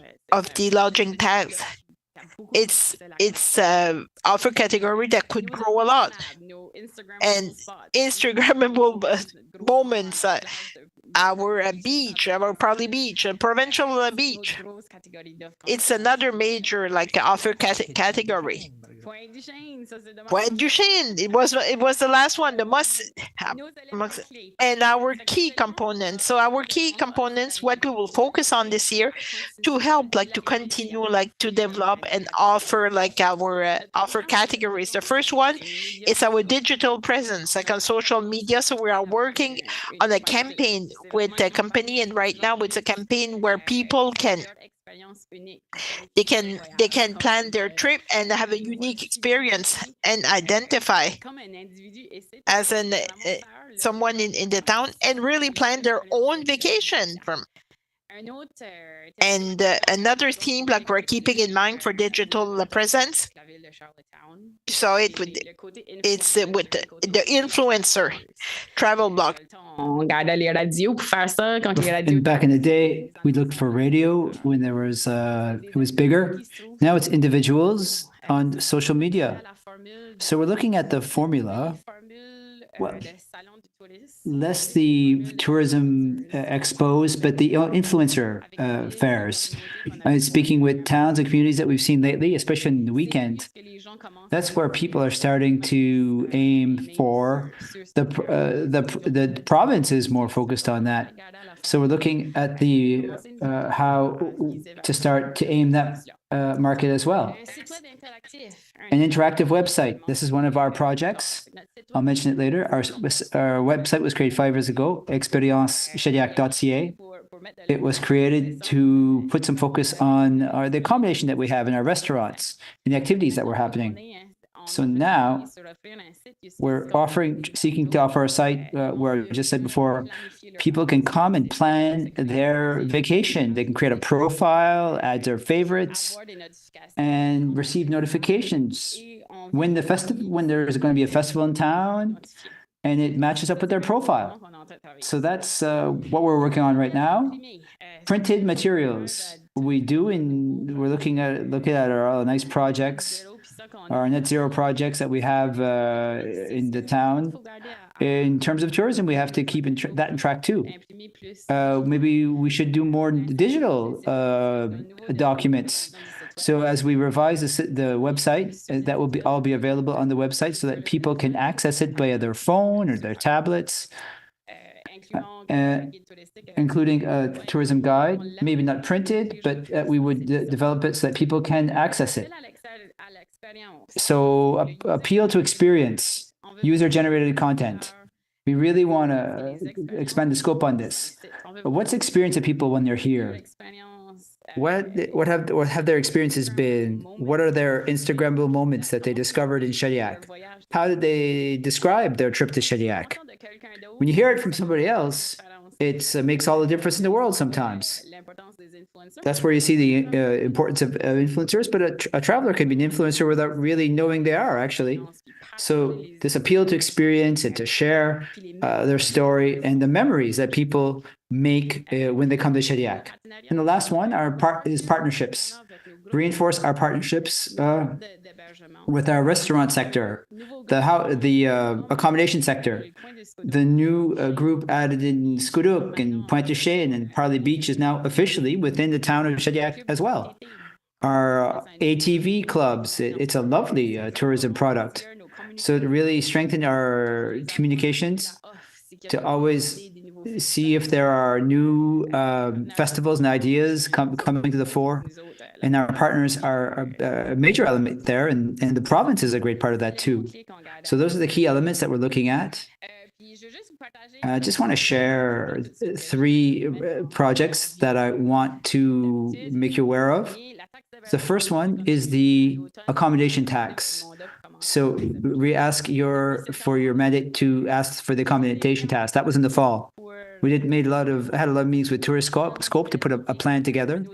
lodging tax. It's offer category that could grow a lot, and Instagrammable moments. Our beach, our Parley Beach, a provincial beach. It's another major like offer category. Point du Chêne, it was the last one, the must have. And our key components. So our key components, what we will focus on this year to help like to continue like to develop and offer like our offer categories. The first one is our digital presence, like on social media. So we are working on a campaign with a company, and right now it's a campaign where people can they can plan their trip and have a unique experience and identify as someone in the town and really plan their own vacation from. And another theme like we're keeping in mind for digital presence. So it's with the influencer travel blog. And back in the day, we looked for radio when there was it was bigger. Now it's individuals on social media. So we're looking at the formula. Well, less the tourism expos, but the influencer fairs. Speaking with towns and communities that we've seen lately, especially in the weekend, that's where people are starting to aim for. The province is more focused on that. So we're looking at the how to start to aim that market as well. An interactive website. This is one of our projects. I'll mention it later. Our website was created 5 years ago, experience.shediac.ca. It was created to put some focus on the accommodation that we have in our restaurants and the activities that were happening. So now we're seeking to offer a site where I just said before, people can come and plan their vacation. They can create a profile, add their favorites, and receive notifications when there's going to be a festival in town, and it matches up with their profile. So that's what we're working on right now. Printed materials. We're looking at our nice projects, our net zero projects that we have in the town. In terms of tourism, we have to keep that in track too. Maybe we should do more digital documents. So as we revise the website, that will all be available on the website so that people can access it via their phone or their tablets, including a tourism guide, maybe not printed, but we would develop it so that people can access it. So appeal to experience, user-generated content. We really want to expand the scope on this. But what's the experience of people when they're here? What have their experiences been? What are their Instagrammable moments that they discovered in Shediac? How did they describe their trip to Shediac? When you hear it from somebody else, it makes all the difference in the world sometimes. That's where you see the importance of influencers, but a traveler can be an influencer without really knowing they are, actually. So this appeal to experience and to share their story and the memories that people make when they come to Shediac. And the last one is partnerships. Reinforce our partnerships with our restaurant sector, the accommodation sector. The new group added in Skuduk and Pointe-du-Chêne and Parley Beach is now officially within the town of Shediac as well. Our ATV clubs, it's a lovely tourism product. So to really strengthen our communications, to always see if there are new festivals and ideas coming to the fore. And our partners are a major element there, and the province is a great part of that too. So those are the key elements that we're looking at. I just want to share 3 projects that I want to make you aware of. The first one is the accommodation tax. So we ask for your mandate to ask for the accommodation tax. That was in the fall. We had a lot of meetings with Tourist Scope to put a plan together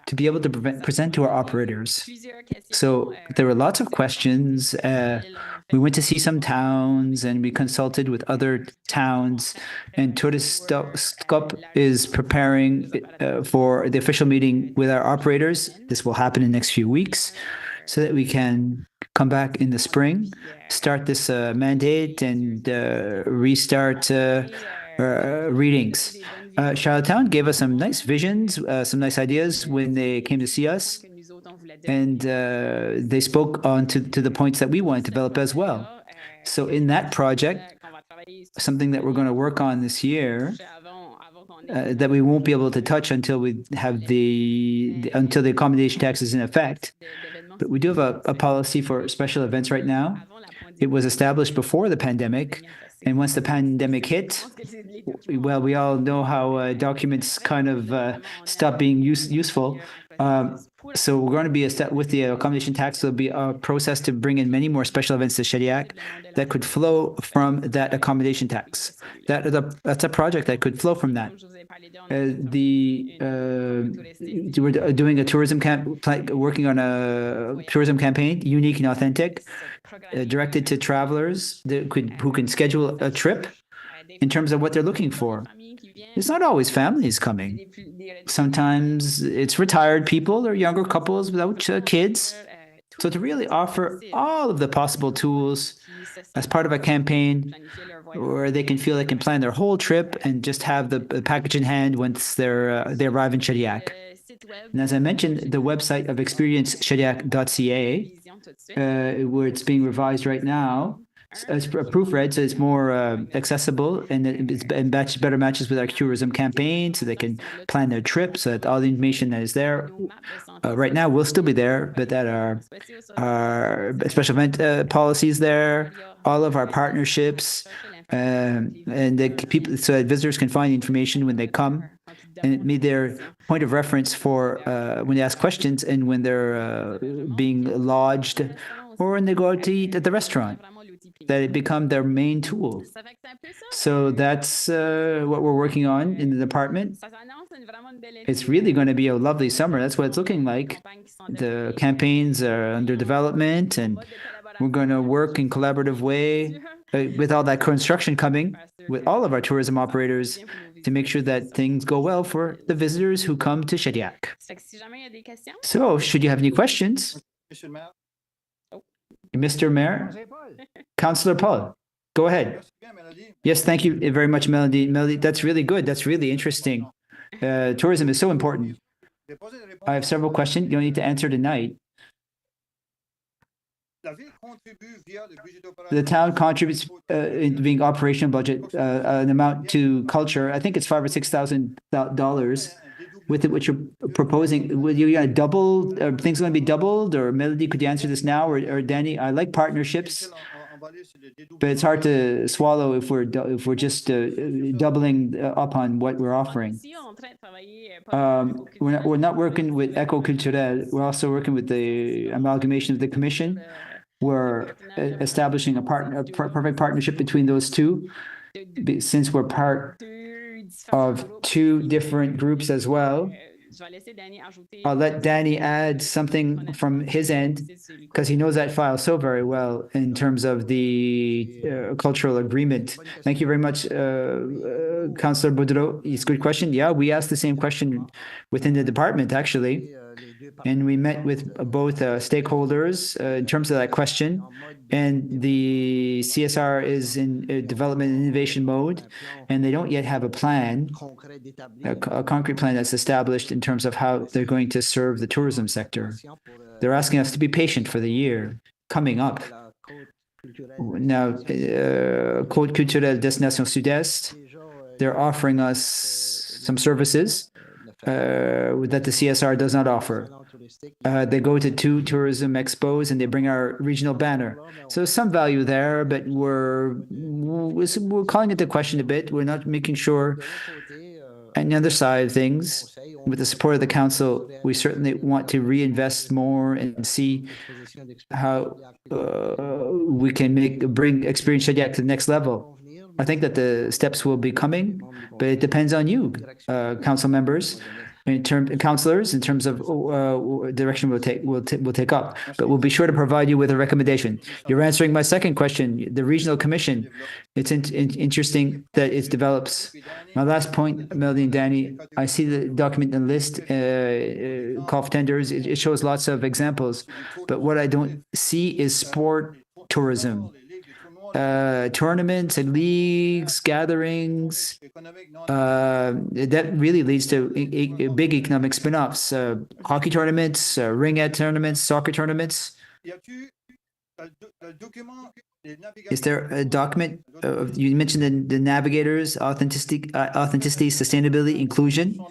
to be able to present to our operators. So there were lots of questions. We went to see some towns and we consulted with other towns, and Tourist Scope is preparing for the official meeting with our operators. This will happen in the next few weeks so that we can come back in the spring, start this mandate and restart readings. Charlottetown gave us some nice visions, some nice ideas when they came to see us, and they spoke on to the points that we want to develop as well. So in that project, something that we're going to work on this year, that we won't be able to touch until we have until the accommodation tax is in effect. But we do have a policy for special events right now. It was established before the pandemic. And once the pandemic hit, well, we all know how documents kind of stopped being useful. So we're going to be a step with the accommodation tax. There'll be a process to bring in many more special events to Shediac that could flow from that accommodation tax. That's a project that could flow from that. We're doing a tourism working on a tourism campaign, unique and authentic, directed to travelers who can schedule a trip in terms of what they're looking for. It's not always families coming. Sometimes it's retired people or younger couples without kids. So to really offer all of the possible tools as part of a campaign where they can feel they can plan their whole trip and just have the package in hand once they arrive in Shediac. And as I mentioned, the website of experienceshediac.ca, where it's being revised right now, it's proofread, so it's more accessible and better matches with our tourism campaign, so they can plan their trip, so that all the information that is there right now will still be there, but that our special event policies there, all of our partnerships, and the people, so that visitors can find information when they come, and it made their point of reference for when they ask questions and when they're being lodged or when they go out to eat at the restaurant, that it become their main tool. So that's what we're working on in the department. It's really going to be a lovely summer. That's what it's looking like. The campaigns are under development, and we're going to work in collaborative way with all that construction coming, with all of our tourism operators, to make sure that things go well for the visitors who come to Shediac. So, should you have any questions? Mr. Mayor? Councillor Paul, go ahead. Yes, thank you very much, Melody. Melody, that's really good. That's really interesting. Tourism is so important. I have several questions. You don't need to answer tonight. The town contributes in being operational budget an amount to culture. I think it's $5,000 or $6,000 with it, what you're proposing. Will you double? Are things going to be doubled? Or Melody, could you answer this now? Or Danny, I like partnerships, but it's hard to swallow if we're just doubling up on what we're offering. We're not working with Eco Culturel. We're also working with the amalgamation of the commission. We're establishing a perfect partnership between those two, since we're part of two different groups as well. I'll let Danny add something from his end, because he knows that file so very well in terms of the cultural agreement. Thank you very much, Councillor Boudreau. It's a good question. Yeah, we asked the same question within the department, actually. And we met with both stakeholders in terms of that question. And the CSR is in development and innovation mode, and they don't yet have a plan, a concrete plan that's established in terms of how they're going to serve the tourism sector. They're asking us to be patient for the year coming up. Now, Côte Culturelle Destination Sud-Est, they're offering us some services that the CSR does not offer. They go to 2 tourism expos and they bring our regional banner. So some value there, but we're calling into question a bit. We're not making sure. On the other side of things, with the support of the council, we certainly want to reinvest more and see how we can bring Experience Shediac to the next level. I think that the steps will be coming, but it depends on you, council members, councillors, in terms of direction we'll take up. But we'll be sure to provide you with a recommendation. You're answering my second question, the regional commission. It's interesting that it develops. My last point, Melody and Danny, I see the document and list, call for tenders. It shows lots of examples, but what I don't see is sport tourism. Tournaments and leagues, gatherings, that really leads to big economic spin-offs. Hockey tournaments, ring-ed tournaments, soccer tournaments. Is there a document? You mentioned the navigators, authenticity, sustainability, inclusion.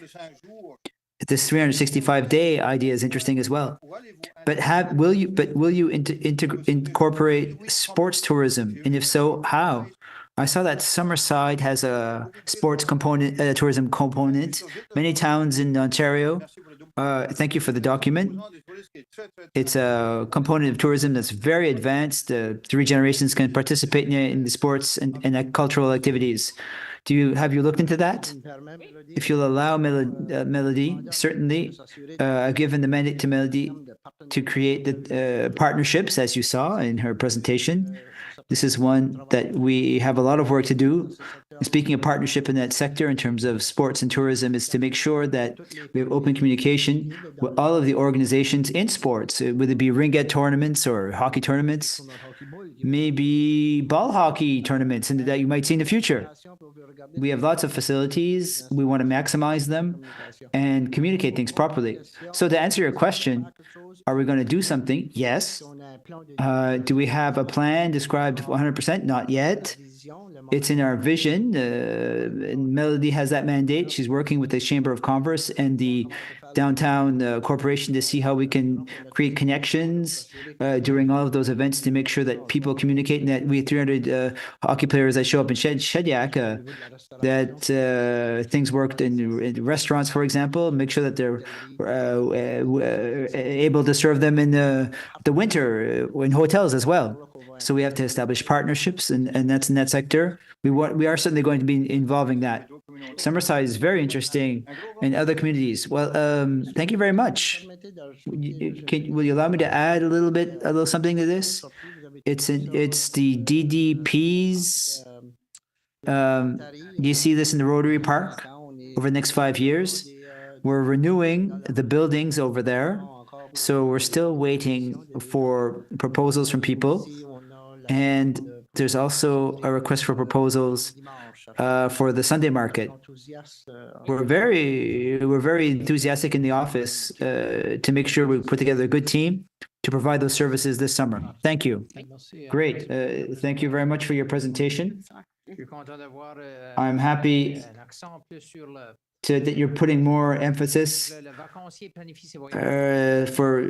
This 365-day idea is interesting as well. But will you incorporate sports tourism? And if so, how? I saw that Summerside has a sports component, a tourism component. Many towns in Ontario Thank you for the document. It's a component of tourism that's very advanced. Three generations can participate in the sports and cultural activities. Have you looked into that? If you'll allow Melody, certainly, given the mandate to Melody to create the partnerships, as you saw in her presentation. This is one that we have a lot of work to do. Speaking of partnership in that sector in terms of sports and tourism is to make sure that we have open communication with all of the organizations in sports, whether it be ringette tournaments or hockey tournaments, maybe ball hockey tournaments that you might see in the future. We have lots of facilities. We want to maximize them and communicate things properly. So to answer your question, are we going to do something? Yes. Do we have a plan described 100%? Not yet. It's in our vision. Melody has that mandate. She's working with the Chamber of Commerce and the downtown corporation to see how we can create connections during all of those events to make sure that people communicate and that we have 300 hockey players that show up in Shediac, that things worked in restaurants, for example, make sure that they're able to serve them in the winter in hotels as well. So we have to establish partnerships, and that's in that sector. We are certainly going to be involving that. Summerside is very interesting, and other communities. Well, thank you very much. Will you allow me to add a little something to this? It's the DDPs. You see this in the Rotary Park over the next 5 years. We're renewing the buildings over there, so we're still waiting for proposals from people. And there's also a request for proposals for the Sunday market. We're very enthusiastic in the office to make sure we put together a good team to provide those services this summer. Thank you. Great. Thank you very much for your presentation. I'm happy that you're putting more emphasis for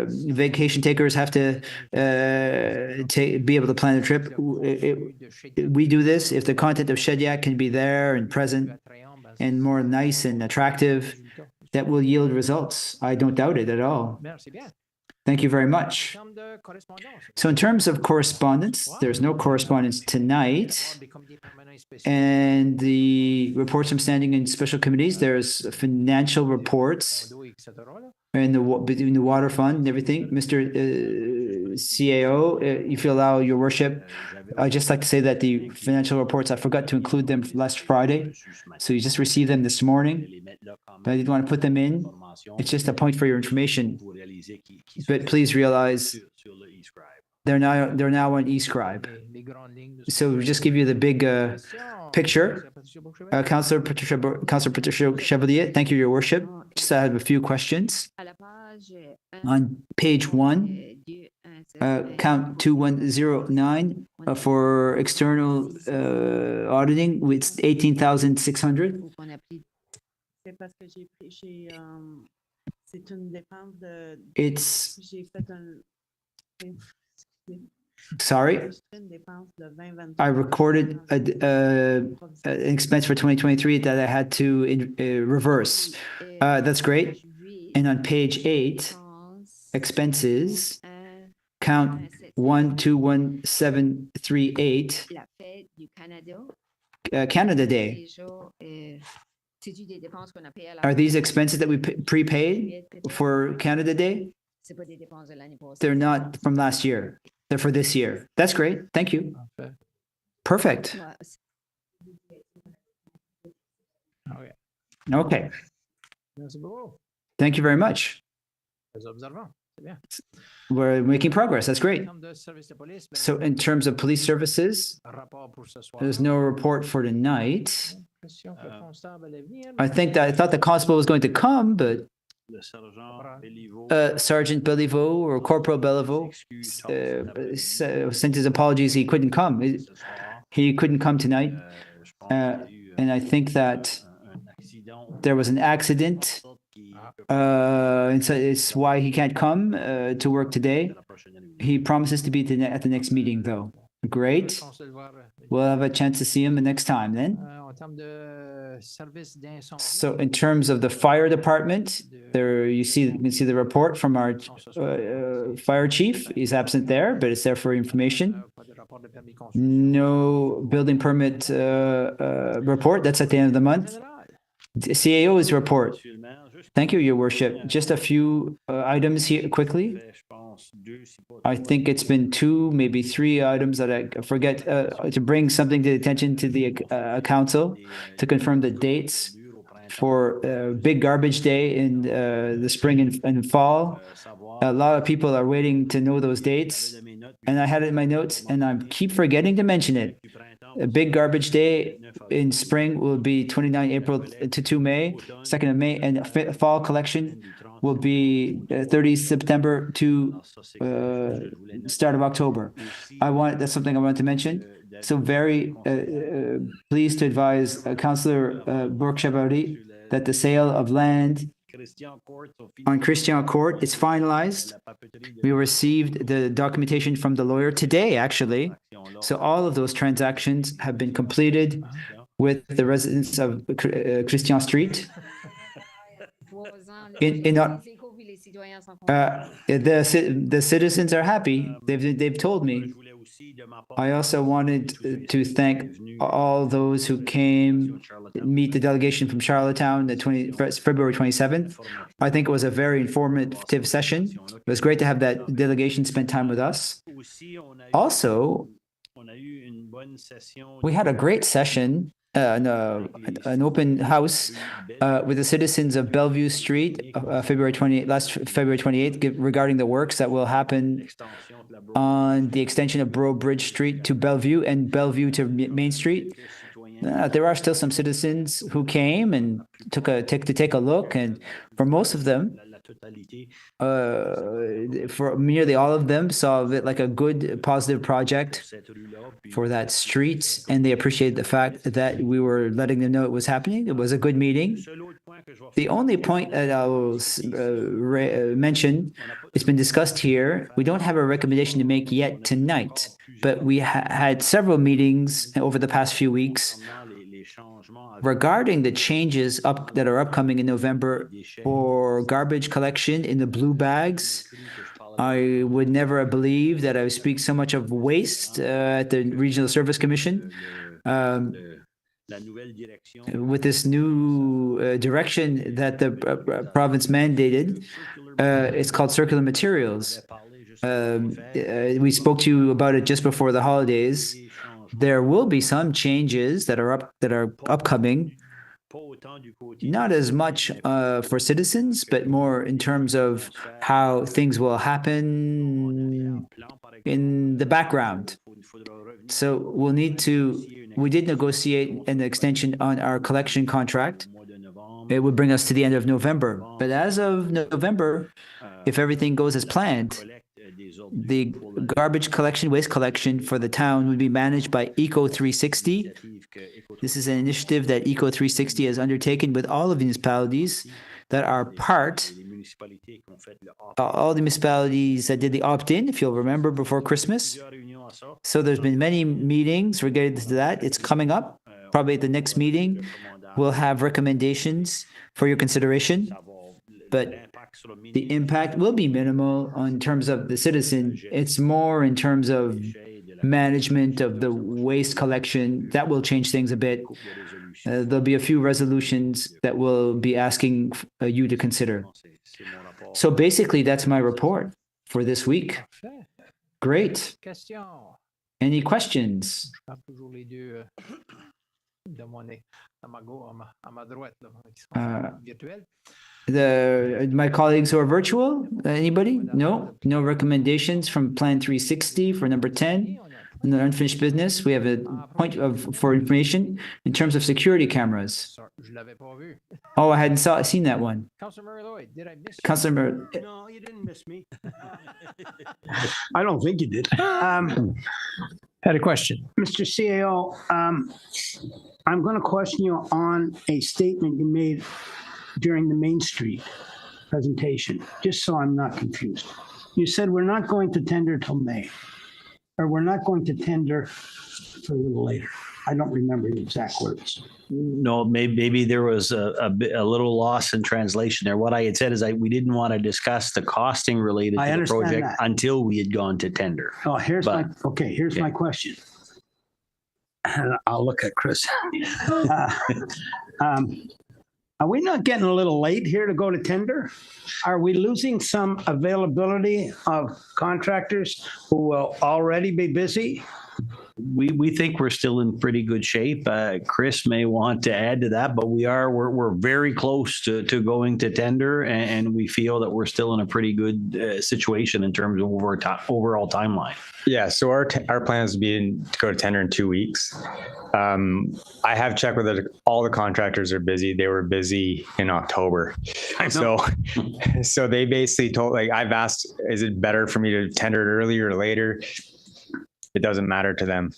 vacation takers have to be able to plan a trip. We do this if the content of Shediac can be there and present and more nice and attractive, that will yield results. I don't doubt it at all. Thank you very much. So in terms of correspondence, there's no correspondence tonight. And the reports from standing and special committees, there's financial reports and between the water fund and everything. Mr. CAO, if you allow your worship, I'd just like to say that the financial reports, I forgot to include them last Friday. So you just received them this morning, but I didn't want to put them in. It's just a point for your information. But please realize they're now on eScribe. So we'll just give you the big picture. Councillor Patricia Chevalier, thank you, Your Worship. Just I have a few questions. On page 1, count 2109 for external auditing, it's 18,600. It's sorry, I recorded an expense for 2023 that I had to reverse. That's great. And on page 8, expenses, count 121738, Canada Day. Are these expenses that we prepaid for Canada Day? They're not from last year. They're for this year. That's great. Thank you. Okay. Perfect. Okay. Thank you very much. We're making progress. That's great. So in terms of police services, there's no report for tonight. I thought the constable was going to come, but Sergeant Beliveau or Corporal Beliveau sent his apologies. He couldn't come. He couldn't come tonight. And I think that there was an accident. And so it's why he can't come to work today. He promises to be at the next meeting, though. Great. We'll have a chance to see him the next time then. So in terms of the fire department, there you can see the report from our fire chief. He's absent there, but it's there for information. No building permit report. That's at the end of the month. CAO's report. Thank you, Your Worship. Just a few items here quickly. I think it's been 2, maybe 3 items that I forget to bring something to the attention to the council to confirm the dates for Big Garbage Day in the spring and fall. A lot of people are waiting to know those dates, and I had it in my notes, and I keep forgetting to mention it. A Big Garbage Day in spring will be 29 April to 2 May, 2nd of May, and fall collection will be 30 September to start of October. That's something I wanted to mention. So very pleased to advise Councillor Bourque-Chevalier that the sale of land on Christian Court is finalized. We received the documentation from the lawyer today, actually. So all of those transactions have been completed with the residents of Christian Street. The citizens are happy. They've told me. I also wanted to thank all those who came meet the delegation from Charlottetown, February 27th. I think it was a very informative session. It was great to have that delegation spend time with us. Also, we had a great session, an open house with the citizens of Bellevue Street, February 28th, regarding the works that will happen on the extension of Borough Bridge Street to Bellevue and Bellevue to Main Street. There are still some citizens who came and took a look, and for most of them, for nearly all of them, saw it like a good, positive project for that street, and they appreciated the fact that we were letting them know it was happening. It was a good meeting. The only point that I will mention, it's been discussed here. We don't have a recommendation to make yet tonight, but we had several meetings over the past few weeks regarding the changes that are upcoming in November for garbage collection in the blue bags. I would never have believed that I would speak so much of waste at the Regional Service Commission. With this new direction that the province mandated, it's called circular materials. We spoke to you about it just before the holidays. There will be some changes that are upcoming, not as much for citizens, but more in terms of how things will happen in the background. So we did negotiate an extension on our collection contract. It would bring us to the end of November. But as of November, if everything goes as planned, the garbage collection, waste collection for the town would be managed by Eco 360. This is an initiative that Eco 360 has undertaken with all of the municipalities that are part, all the municipalities that did the opt-in, if you'll remember, before Christmas. So there's been many meetings related to that. It's coming up. Probably at the next meeting, we'll have recommendations for your consideration. But the impact will be minimal in terms of the citizen. It's more in terms of management of the waste collection. That will change things a bit. There'll be a few resolutions that we'll be asking you to consider. So basically, that's my report for this week. Great. Any questions? My colleagues who are virtual, anybody? No recommendations from Plan 360 for number 10. In the unfinished business, we have a point for information in terms of security cameras. Oh, I hadn't seen that one. Councilor Lloyd, did I miss you? Councilor, No, you didn't miss me. I don't think you did. Had a question. Mr. CAO, I'm going to question you on a statement you made during the Main Street presentation, just so I'm not confused. You said we're not going to tender till May. or we're not going to tender for a little later. I don't remember the exact words. No, maybe there was a little loss in translation there. What I had said is we didn't want to discuss the costing related I to the understand project that. until we had gone to tender. Oh, here's But- my question. And I'll look at Chris. Are we not getting a little late here to go to tender? Are we losing some availability of contractors who will already be busy? We think we're still in pretty good shape. Chris may want to add to that, but we're very close to going to tender, and we feel that we're still in a pretty good situation in terms of overall timeline. Yeah, so our plan is to go to tender in 2 weeks. I have checked with all the contractors are busy. They were busy in October. So they basically told, I've asked, is it better for me to tender it earlier or later? It doesn't matter to them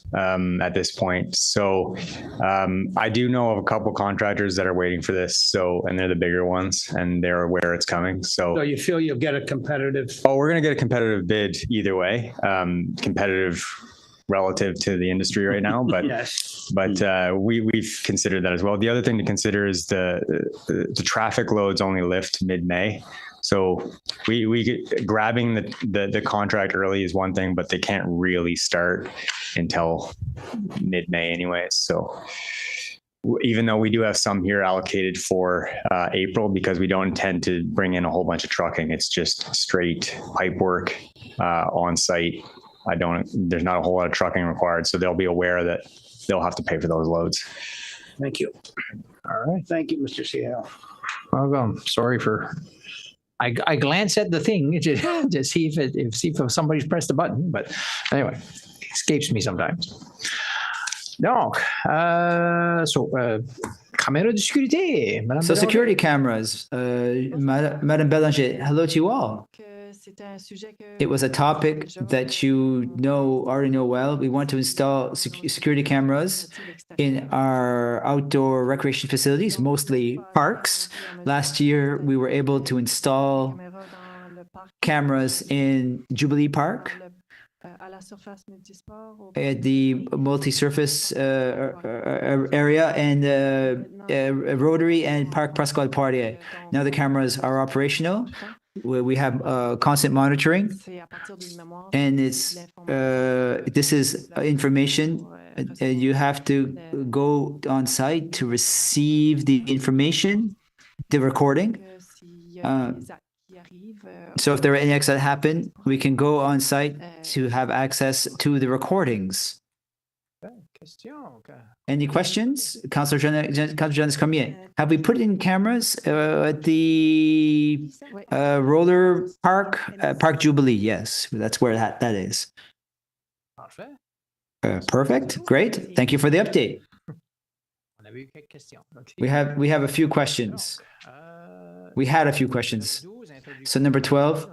at this point. So I do know of a couple contractors that are waiting for this. And they're the bigger ones, and they're aware it's coming. So you feel you'll get a competitive? Oh, we're going to get a competitive bid either way. Competitive relative to the industry right now, but Yes. but we've considered that as well. The other thing to consider is the traffic loads only lift mid-May. So grabbing the contract early is one thing, but they can't really start until mid-May anyways. So even though we do have some here allocated for April, because we don't intend to bring in a whole bunch of trucking, it's just straight pipe work on site. There's not a whole lot of trucking required, so they'll be aware that they'll have to pay for those loads. Thank you. All right. Thank you, Mr. CL. Welcome. Sorry for. I glanced at the thing to see if somebody's pressed the button, but anyway, it escapes me sometimes. Donc, caméra de sécurité. Madame So Bélanger. security cameras, Madame Bélanger, hello to you all. It was a topic that you already know well. We want to install security cameras in our outdoor recreation facilities, mostly parks. Last year, we were able to install cameras in Jubilee Park, at the multi-surface area, and Rotary and Parc Pascal Poirier. Now the cameras are operational. We have constant monitoring, and this is information. You have to go on site to receive the information, the recording. So if there are any acts that happen, we can go on site to have access to the recordings. Any questions? Councillor Janice Cormier, have we put in cameras at the roller park, Park Jubilee? Yes, that's where that is. Perfect, great. Thank you for the update. We have a few questions. We had a few questions. So number 12,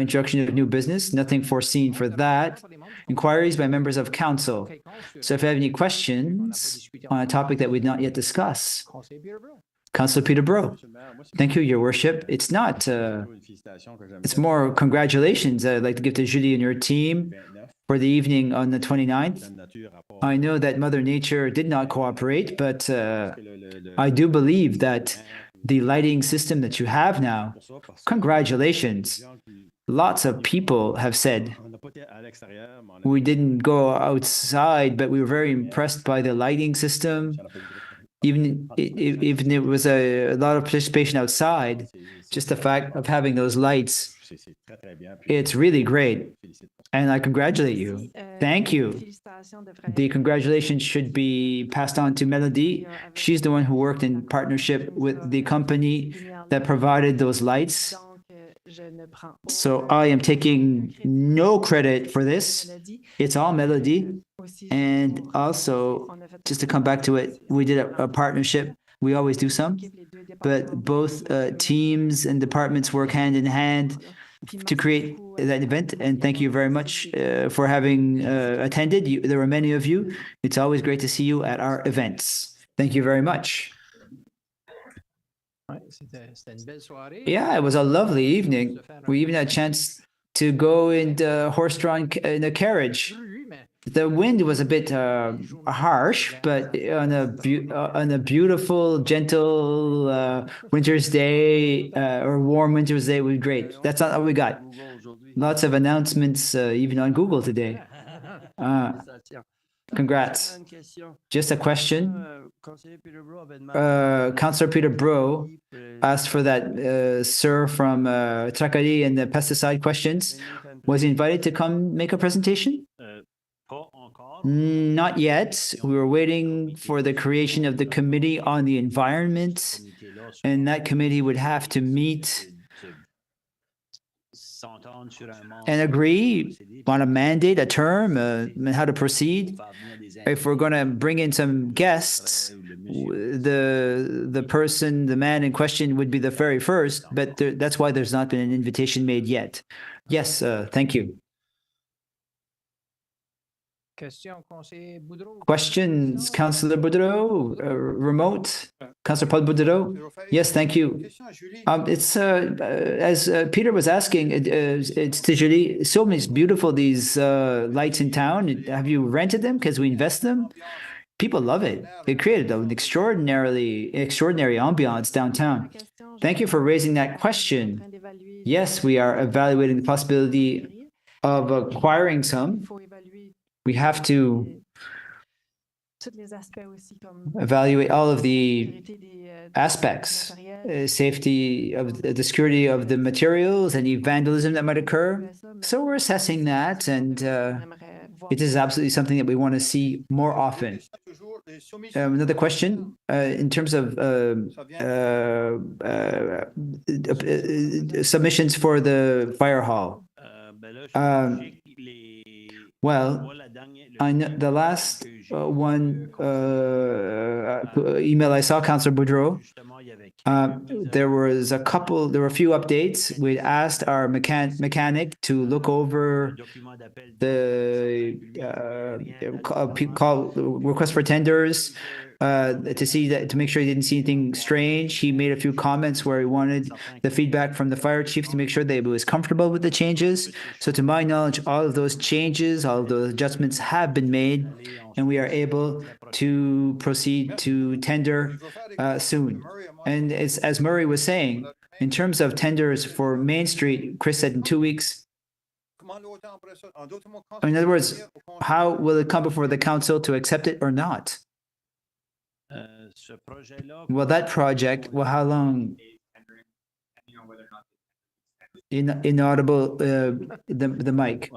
introduction of new business, nothing foreseen for that. Inquiries by members of council. So if you have any questions on a topic that we've not yet discussed. Councillor Peterborough. Thank you, Your Worship. It's not, it's more congratulations I'd like to give to Julie and your team for the evening on the 29th. I know that Mother Nature did not cooperate, but I do believe that the lighting system that you have now, congratulations. Lots of people have said we didn't go outside, but we were very impressed by the lighting system. Even it was a lot of participation outside, just the fact of having those lights, it's really great. And I congratulate you. Thank you. The congratulations should be passed on to Melody. She's the one who worked in partnership with the company that provided those lights. So I am taking no credit for this. It's all Melody. And also, just to come back to it, we did a partnership. We always do some, but both teams and departments work hand in hand to create that event. And thank you very much for having attended. There were many of you. It's always great to see you at our events. Thank you very much. Yeah, it was a lovely evening. We even had a chance to go in the horse-drawn in a carriage. The wind was a bit harsh, but on a beautiful, gentle winter's day or warm winter's day, it was great. That's not what we got. Lots of announcements, even on Google today. Congrats. Just a question. Councillor Peter Bro asked for that sir from Tracadie and the pesticide questions. Was he invited to come make a presentation? Not yet. We were waiting for the creation of the Committee on the Environment, and that committee would have to meet and agree on a mandate, a term, and how to proceed. If we're going to bring in some guests, the man in question would be the very first, but that's why there's not been an invitation made yet. Yes, thank you. Questions, Councillor Boudreau, remote, Councillor Paul Boudreau. Yes, thank you. It's as Peter was asking, it's to Julie. So many beautiful these lights in town. Have you rented them? Because we invest them. People love it. It created an extraordinary ambiance downtown. Thank you for raising that question. Yes, we are evaluating the possibility of acquiring some. We have to evaluate all of the aspects, safety of the security of the materials, any vandalism that might occur. So we're assessing that, and it is absolutely something that we want to see more often. Another question, in terms of submissions for the fire hall. Well, I know the last one email I saw, Councillor Boudreau, there were a few updates. We asked our mechanic to look over the request for tenders, to make sure he didn't see anything strange. He made a few comments where he wanted the feedback from the fire chief to make sure that he was comfortable with the changes. So to my knowledge, all of those changes, all of those adjustments have been made, and we are able to proceed to tender soon. And as Murray was saying, in terms of tenders for Main Street, Chris said in 2 weeks. In other words, how will it come before the council to accept it or not? Well, that project, well, how long? Inaudible, the mic.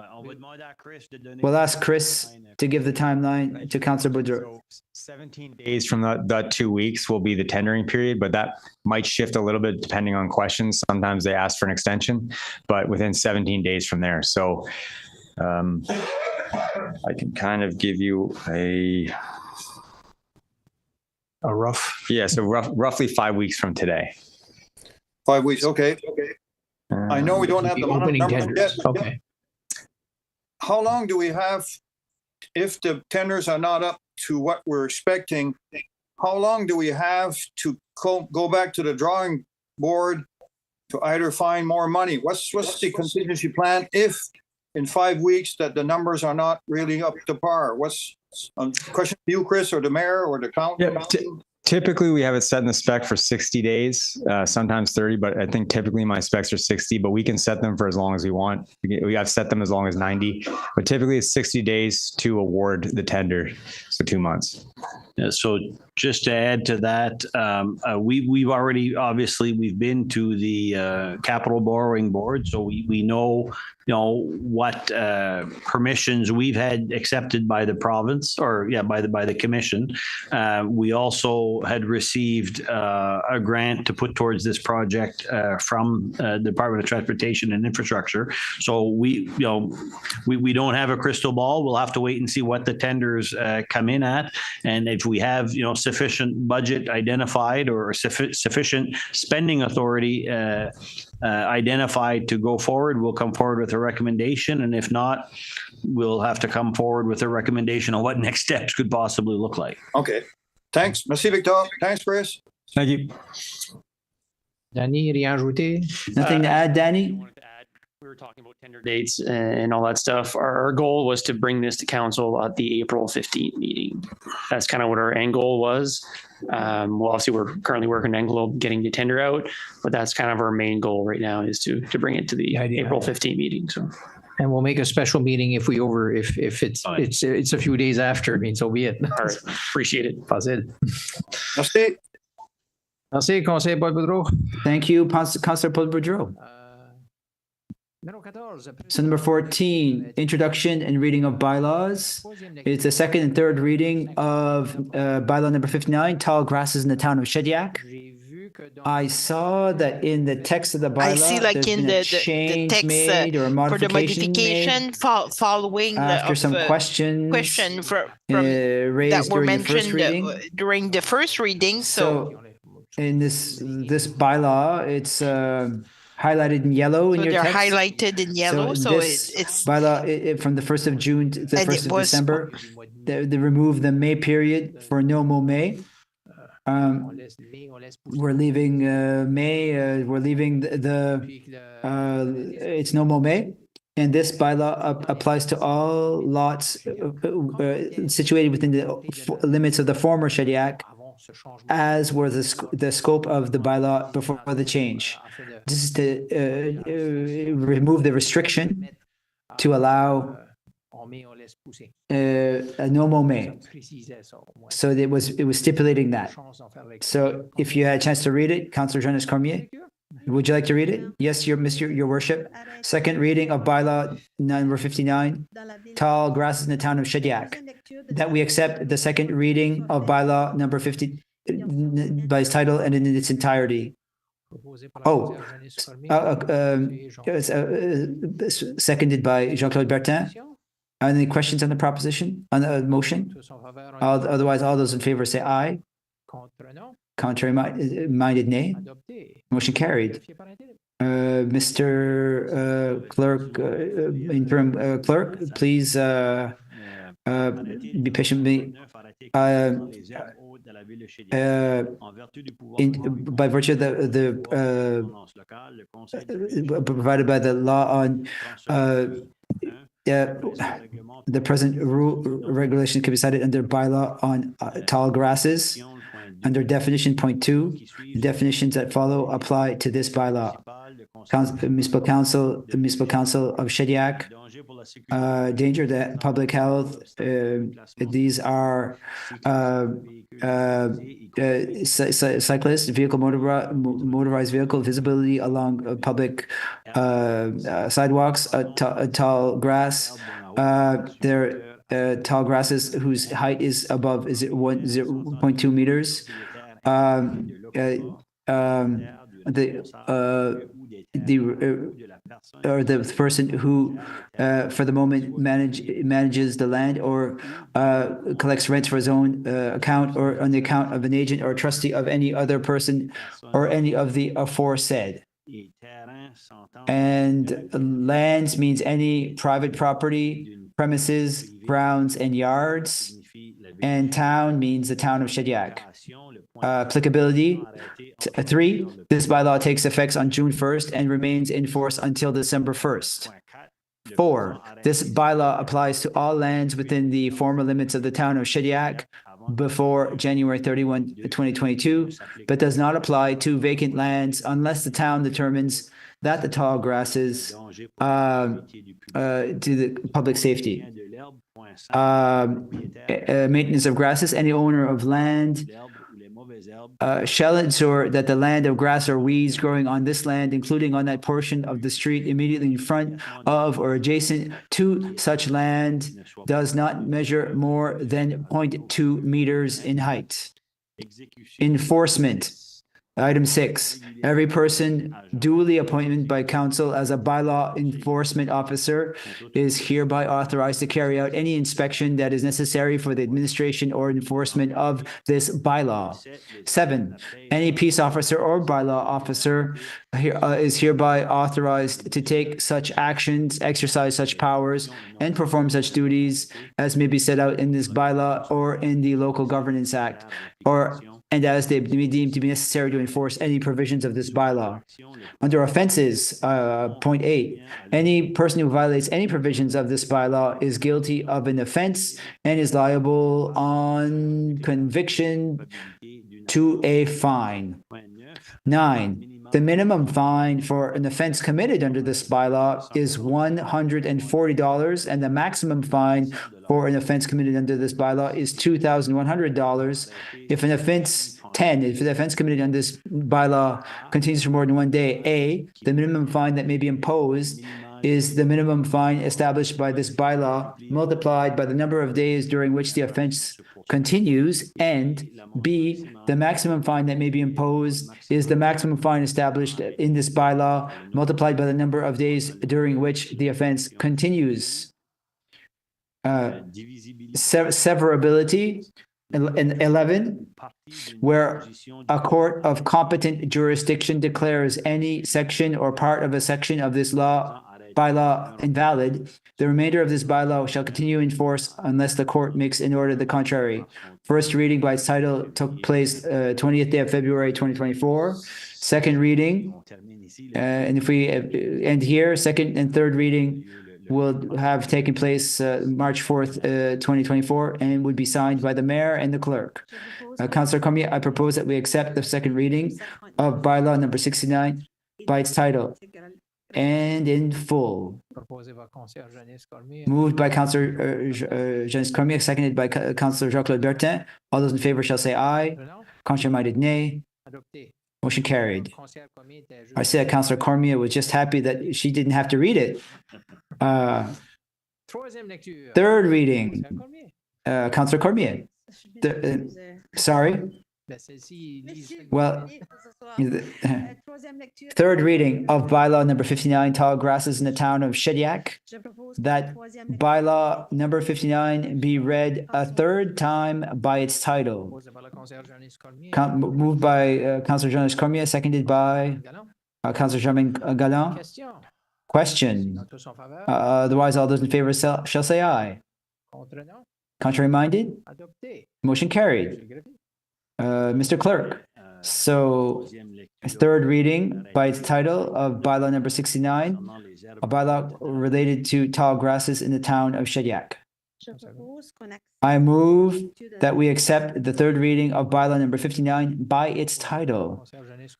We'll ask Chris to give the timeline to Councillor Boudreau. 17 days from that 2 weeks will be the tendering period, but that might shift a little bit depending on questions. Sometimes they ask for an extension, but within 17 days from there. So I can kind of give you a rough, so roughly 5 weeks from today. 5 weeks, okay. I know we don't have the numbers yet. Okay. How long do we have, if the tenders are not up to what we're expecting, how long do we have to go back to the drawing board to either find more money? What's the contingency plan if in 5 weeks that the numbers are not really up to par? What's question to you, Chris, or the mayor, or the council? Typically, we have it set in the spec for 60 days, sometimes 30, but I think typically my specs are 60, but we can set them for as long as we want. We have set them as long as 90, but typically it's 60 days to award the tender, so 2 months. Yeah, so just to add to that, we've already, obviously, we've been to the capital borrowing board, so we know, what permissions we've had accepted by the province, or by the commission. We also had received a grant to put towards this project from the Department of Transportation and Infrastructure. So we don't have a crystal ball. We'll have to wait and see what the tenders come in at, and if we have sufficient budget identified or sufficient spending authority identified to go forward, we'll come forward with a recommendation, and if not, we'll have to come forward with a recommendation on what next steps could possibly look like. Okay, thanks. Merci, Victor. Thanks, Chris. Thank you. Danny, rien ajouter? Nothing to add, Danny? we were talking about tender dates and all that stuff. Our goal was to bring this to council at the April 15th meeting. That's kind of what our end goal was. Well, obviously we're currently working on envelope, getting the tender out, but that's kind of our main goal right now is to bring it to the April 15th meeting. So. And we'll make a special meeting if it's a few days after. I mean, so be it. All right. Appreciate it. Facile. Merci. Merci, Conseiller Paul Boudreau. Thank you, Councillor Paul Boudreau. So number 14, introduction and reading of bylaws. It's the second and third reading of bylaw number 59, tall grasses in the town of Shediac. I saw that in the text of the bylaw, I see, like in the text made or a for the modification made following after some questions raised that were during the first mentioned reading. during the first reading. So in this bylaw, it's highlighted in yellow in your they're text. highlighted in yellow. So this it's bylaw from the 1st of June to the 1st of December. They remove the May period for no more May. We're leaving May. We're leaving it's no more May. And this bylaw applies to all lots situated within the limits of the former Shediac, as were the scope of the bylaw before the change. This is to remove the restriction to allow a normal May. So it was stipulating that. So if you had a chance to read it, Councillor Jean Cormier, would you like to read it? Yes, your worship. Second reading of bylaw number 59, tall grasses in the town of Shediac. That we accept the second reading of bylaw number 50 by its title and in its entirety. Seconded by Jean-Claude Bertin. Any questions on the proposition, on the motion? Otherwise, all those in favor say aye. Contrary minded, nay. Motion carried. Mr. Clerk, interim clerk, please be patient with me. By virtue of the provided by the law on the present regulation can be cited under bylaw on tall grasses. Under definition point 2, the definitions that follow apply to this bylaw. Municipal Council of Shediac, danger to public health. These are cyclists, motorized vehicle, visibility along public sidewalks, tall grass. They're tall grasses whose height is above 0.2 meters. The person who for the moment manages the land or collects rents for his own account or on the account of an agent or trustee of any other person or any of the aforesaid. And lands means any private property, premises, grounds, and yards. And town means the town of Shediac. Applicability. 3, this bylaw takes effect on June 1st and remains in force until December 1st. 4, this bylaw applies to all lands within the former limits of the town of Shediac before January 31, 2022, but does not apply to vacant lands unless the town determines that the tall grasses to the public safety. Maintenance of grasses, any owner of land shall ensure that the land of grass or weeds growing on this land, including on that portion of the street immediately in front of or adjacent to such land, does not measure more than 0.2 meters in height. Enforcement. Item 6, every person duly appointed by council as a bylaw enforcement officer is hereby authorized to carry out any inspection that is necessary for the administration or enforcement of this bylaw. 7, any peace officer or bylaw officer is hereby authorized to take such actions, exercise such powers, and perform such duties as may be set out in this bylaw or in the Local Governance Act, or and as they be deemed to be necessary to enforce any provisions of this bylaw. Under offenses, point 8, any person who violates any provisions of this bylaw is guilty of an offense and is liable on conviction to a fine. 9, the minimum fine for an offense committed under this bylaw is $140, and the maximum fine for an offense committed under this bylaw is $2,100. If an offense 10, if the offense committed under this bylaw continues for more than 1 day, A, the minimum fine that may be imposed is the minimum fine established by this bylaw multiplied by the number of days during which the offense continues, and B, the maximum fine that may be imposed is the maximum fine established in this bylaw multiplied by the number of days during which the offense continues. Severability, 11, where a court of competent jurisdiction declares any section or part of a section of this bylaw invalid, the remainder of this bylaw shall continue in force unless the court makes an order to the contrary. First reading by its title took place 20th day of February 2024. Second reading, and if we end here, second and third reading will have taken place March 4th, 2024, and would be signed by the mayor and the clerk. Councillor Cormier, I propose that we accept the second reading of bylaw number 69 by its title and in full. Moved by Councillor Janice Cormier, seconded by Councillor Jacques-Claude Bertin. All those in favor shall say aye. Contrary-minded, nay. Motion carried. I see that Councillor Cormier was just happy that she didn't have to read it. Third reading. Councillor Cormier. Sorry. Well, third reading of bylaw number 59, tall grasses in the town of Shediac. That bylaw number 59 be read a third time by its title. Moved by Councillor Janice Cormier, seconded by Councillor Germain Galland. Question. Otherwise, all those in favor shall say aye. Contrary minded? Motion carried. Mr. Clerk, so third reading by its title of bylaw number 69, a bylaw related to tall grasses in the town of Shediac. I move that we accept the third reading of bylaw number 59 by its title.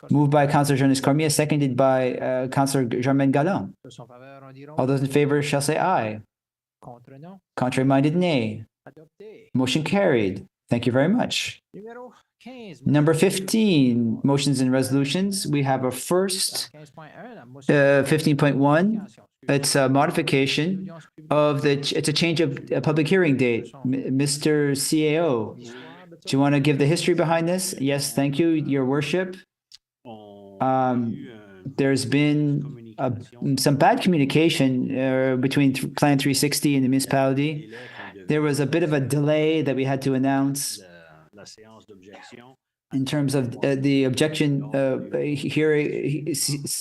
Moved by Councillor Janice Cormier, seconded by Councillor Germain Galland. All those in favor shall say aye. Contrary-minded, nay. Motion carried. Thank you very much. Number 15, motions and resolutions. We have a first 15.1. It's a modification of it's a change of a public hearing date. Mr. CAO, do you want to give the history behind this? Yes, thank you, Your Worship. There's been some bad communication between Plan 360 and the municipality. There was a bit of a delay that we had to announce in terms of the objection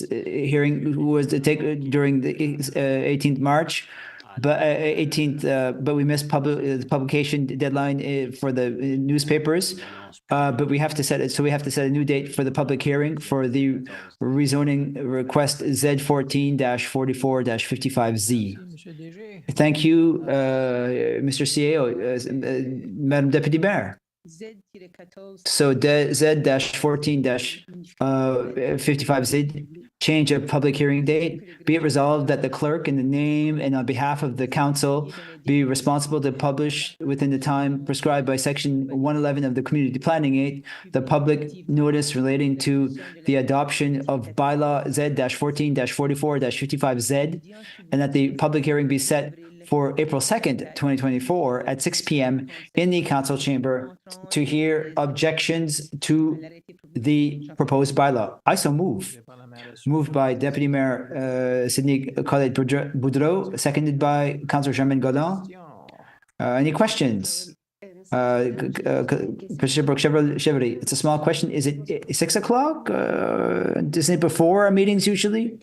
hearing was to take during the 18th March, but 18th, but we missed the publication deadline for the newspapers. But we have to set it, so we have to set a new date for the public hearing for the rezoning request Z14-44-55Z. Thank you, Mr. CAO, Madam Deputy Mayor. So Z-14-55Z, change of public hearing date. Be it resolved that the clerk in the name and on behalf of the council be responsible to publish within the time prescribed by section 111 of the Community Planning Act, the public notice relating to the adoption of bylaw Z-14-44-55Z, and that the public hearing be set for April 2nd, 2024 at 6 p.m. in the council chamber to hear objections to the proposed bylaw. I so move. Moved by Deputy Mayor Sidney Colette-Boudreau, seconded by Councillor Germain Galland. Any questions? Chevrolet, it's a small question. Is it 6 o'clock? Isn't it before our meetings usually?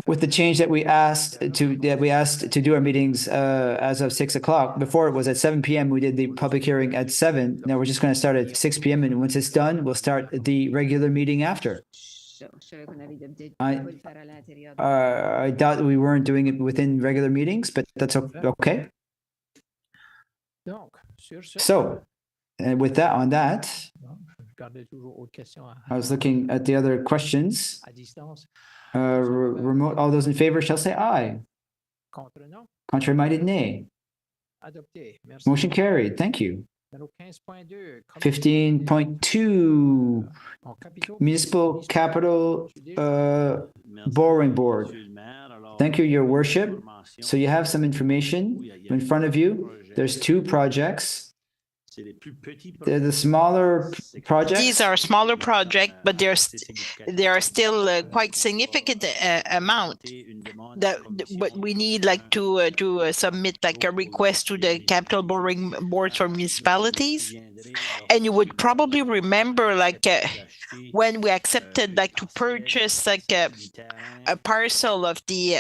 with the change that we asked to do our meetings as of 6 o'clock. Before it was at 7 p.m. We did the public hearing at 7. Now we're just going to start at 6 p.m. and once it's done, we'll start the regular meeting after. I doubt we weren't doing it within regular meetings, but that's okay. So, and with that, on that, I was looking at the other questions. Remote, all those in favor shall say aye. Contrary minded, nay. Motion carried. Thank you. 15.2 Municipal Capital Borrowing Board. Thank you, Your Worship. So you have some information in front of you. There's two projects. They're the smaller projects. These are smaller projects, but they are still quite significant amount that but we need like to submit like a request to the capital borrowing board for municipalities. And you would probably remember like when we accepted like to purchase like a parcel of the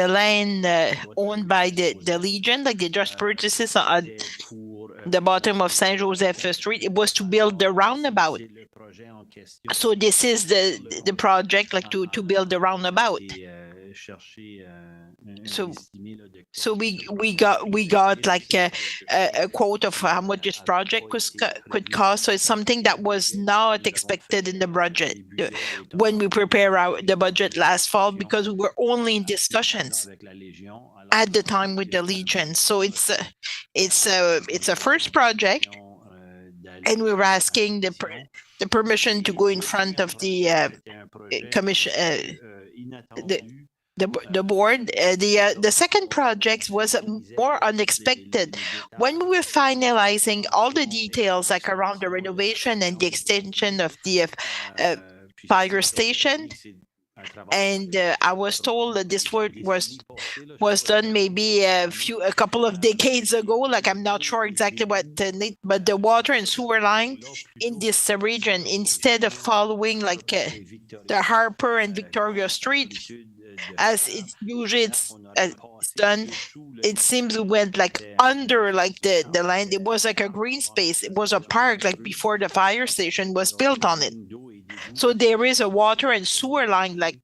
land owned by the Legion, like they just purchased it at the bottom of Saint Joseph Street. It was to build the roundabout. So this is the project, like to build the roundabout. So we got like a quote of how much this project could cost. So it's something that was not expected in the budget when we prepare the budget last fall, because we were only in discussions at the time with the Legion. So it's a first project, and we were asking the permission to go in front of the commission, the board. The second project was more unexpected. When we were finalizing all the details, like around the renovation and the extension of the fire station, and I was told that this work was done maybe a couple of decades ago. Like I'm not sure exactly what, but the water and sewer line in this region, instead of following like the Harper and Victoria Street, as it's usually it's done, it seems we went like under like the land. It was like a green space. It was a park like before the fire station was built on it. So there is a water and sewer line like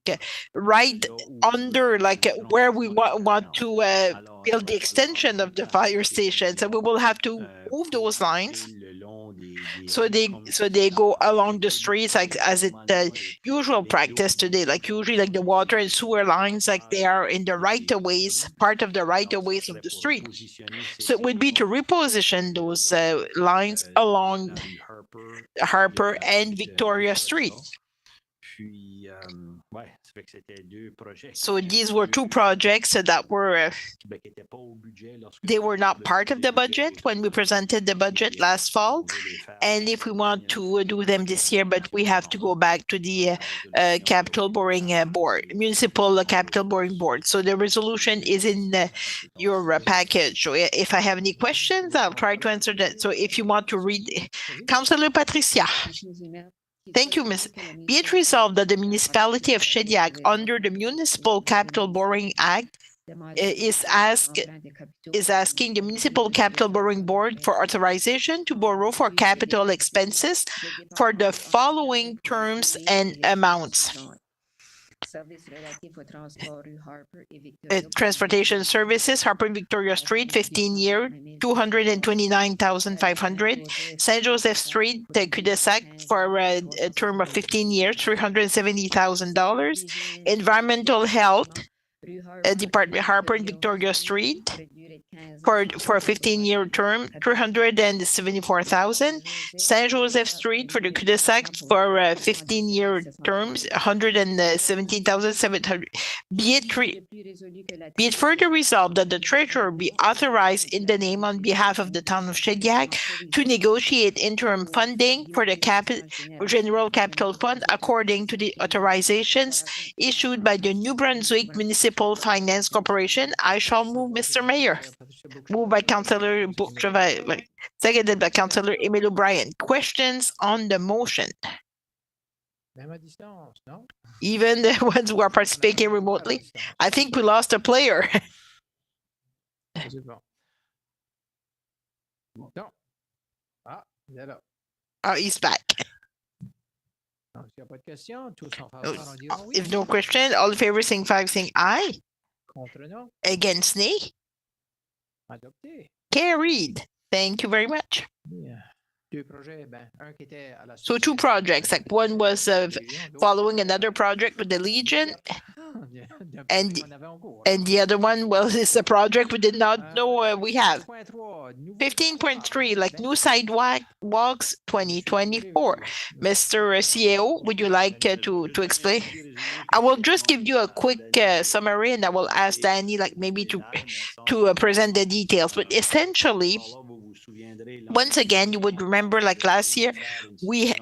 right under like where we want to build the extension of the fire station. So we will have to move those lines. So they go along the streets like as it usual practice today. Like usually like the water and sewer lines, like they are in the right of ways, part of the right of ways of the street. So it would be to reposition those lines along Harper and Victoria Street. So these were two projects that were they were not part of the budget when we presented the budget last fall, and if we want to do them this year, but we have to go back to the capital borrowing board, municipal capital borrowing board. So the resolution is in your package. So if I have any questions, I'll try to answer that. So if you want to read, Councillor Patricia. Thank you, Ms. Be it resolved that the municipality of Shediac, under the Municipal Capital Borrowing Act, is asking the Municipal Capital Borrowing Board for authorization to borrow for capital expenses for the following terms and amounts. Transportation services, Harper and Victoria Street, 15-year, 229,500. Saint Joseph Street, cul-de-sac, for a term of 15 years, $370,000. Environmental health department, Harper and Victoria Street, for a 15-year term, $374,000. Saint Joseph Street for the cul-de-sac for 15-year terms, $117,700. Be it further resolved that the treasurer be authorized in the name on behalf of the town of Shediac to negotiate interim funding for the general capital fund according to the authorizations issued by the New Brunswick Municipal Finance Corporation. I shall move, Mr. Mayor. Moved by Councillor Bourgeois, seconded by Councillor Emile O'Brien. Questions on the motion? Même à distance, non? Even the ones who are participating remotely. I think we lost a player. C'est bon. Non. Ah, il est là. Oh, he's back. Donc, s'il n'y a pas de questions, tous en faveur, on dira oui. If no question, all in favor, signify by saying aye. Contre, non? Against, nay. Adopté. Carried. Thank you very much. Yeah. Deux projets, ben, un qui était à la So two projects, like one was following another project with the Legion, and the other one, well, is a project we did not know we have. 15.3, like new sidewalks 2024. Mr. CAO, would you like to explain? I will just give you a quick summary, and I will ask Danny, like maybe to present the details. But essentially, once again, you would remember, like last year, we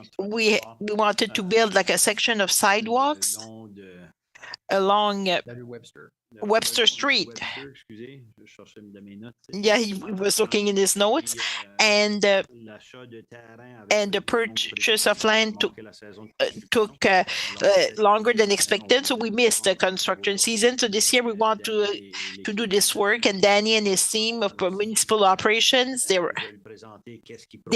wanted to build like a section of sidewalks along Webster Street. Yeah, he was looking in his notes, and the purchase of land took longer than expected, so we missed the construction season. So this year we want to do this work, and Danny and his team of municipal operations, they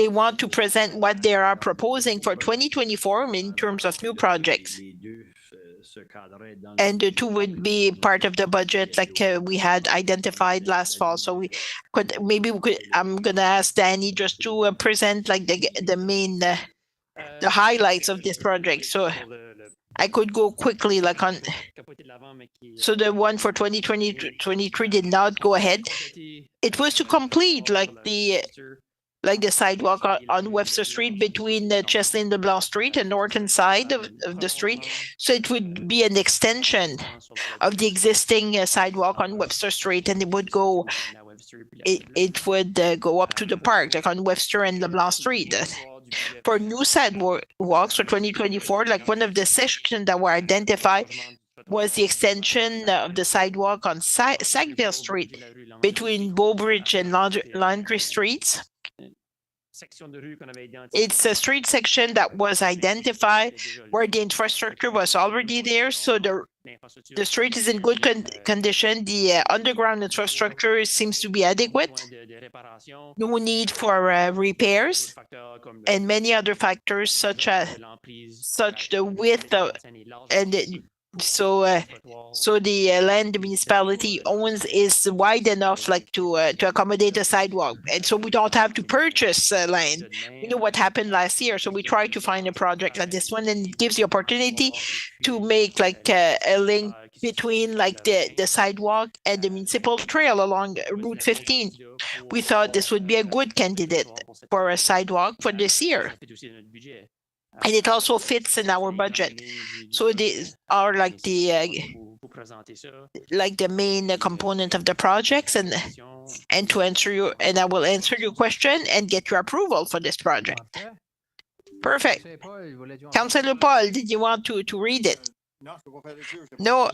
want to present what they are proposing for 2024 in terms of new projects. And the two would be part of the budget like we had identified last fall. So I'm gonna ask Danny just to present like the main the highlights of this project. So I could go quickly like on. So the one for 2023 did not go ahead. It was to complete like the sidewalk on Webster Street between Chesley and LeBlanc Street, the northern side of the street. So it would be an extension of the existing sidewalk on Webster Street, and it would go up to the park, like on Webster and LeBlanc Street. For new sidewalks for 2024, like one of the sections that were identified was the extension of the sidewalk on Sackville Street between Beaubridge and Landry Streets. It's a street section that was identified where the infrastructure was already there, so the street is in good condition. The underground infrastructure seems to be adequate. No need for repairs, and many other factors such the width so the land the municipality owns is wide enough like to accommodate a sidewalk, and so we don't have to purchase land. We know what happened last year, so we try to find a project like this one, and it gives the opportunity to make like a link between like the sidewalk and the municipal trail along Route 15. We thought this would be a good candidate for a sidewalk for this year. And it also fits in our budget. So these are like the main component of the projects, and to answer you, and I will answer your question and get your approval for this project. Perfect. Councillor Paul, did you want to read it? No,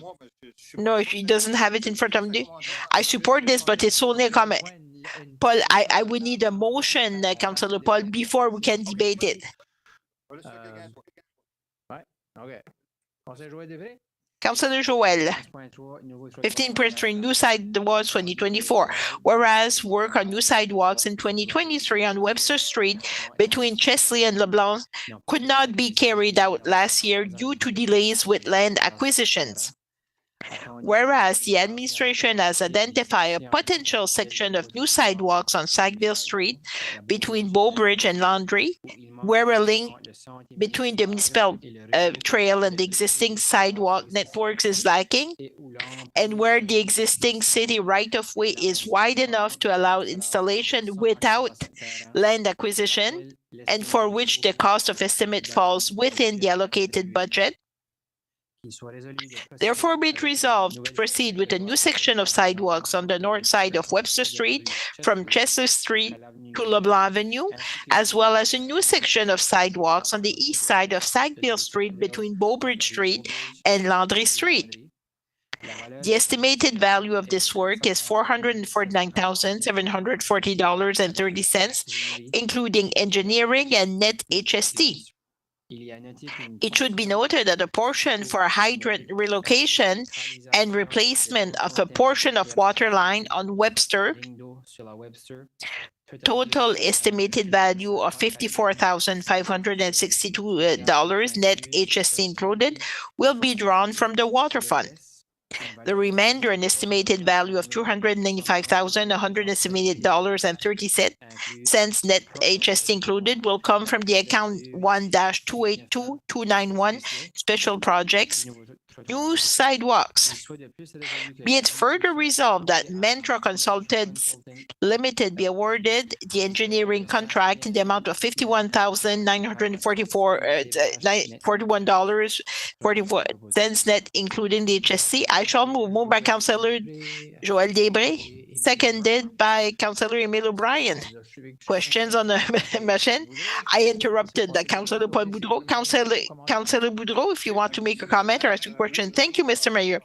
he doesn't have it in front of me. I support this, but it's only a comment. Paul, I would need a motion, Councillor Paul, before we can debate it. Okay. Councillor Joel, 15.3 new sidewalks 2024, whereas work on new sidewalks in 2023 on Webster Street between Chesley and LeBlanc could not be carried out last year due to delays with land acquisitions. Whereas the administration has identified a potential section of new sidewalks on Sackville Street between Beaubridge and Landry, where a link between the municipal trail and the existing sidewalk networks is lacking, and where the existing city right-of-way is wide enough to allow installation without land acquisition, and for which the cost of estimate falls within the allocated budget. Therefore, be it resolved to proceed with a new section of sidewalks on the north side of Webster Street from Chester Street to LeBlanc Avenue, as well as a new section of sidewalks on the east side of Sackville Street between Beaubridge Street and Landry Street. The estimated value of this work is $449,740.30, including engineering and net HST. It should be noted that a portion for hydrant relocation and replacement of a portion of water line on Webster, total estimated value of $54,562 net HST included, will be drawn from the water fund. The remainder, an estimated value of $295,178.30 net HST included, will come from the account 1-282-291 special projects, new sidewalks. Be it further resolved that Mentra Consultants Limited be awarded the engineering contract in the amount of $51,941.44 net, including the HSC. I shall moved by Councillor Joël Desbré, seconded by Councillor Emile O'Brien. Questions on the motion? I interrupted the Councillor Paul Boudreau. Councillor Boudreau, if you want to make a comment or ask a question. Thank you, Mr. Mayor.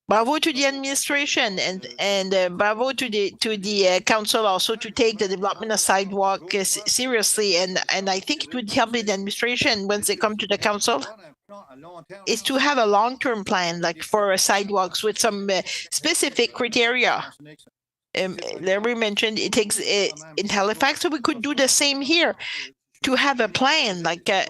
Bravo to the administration and bravo to the council also to take the development of sidewalk seriously. And I think it would help the administration once they come to the council is to have a long-term plan, like for sidewalks with some specific criteria. Larry mentioned it takes in Halifax, so we could do the same here. To have a plan, like to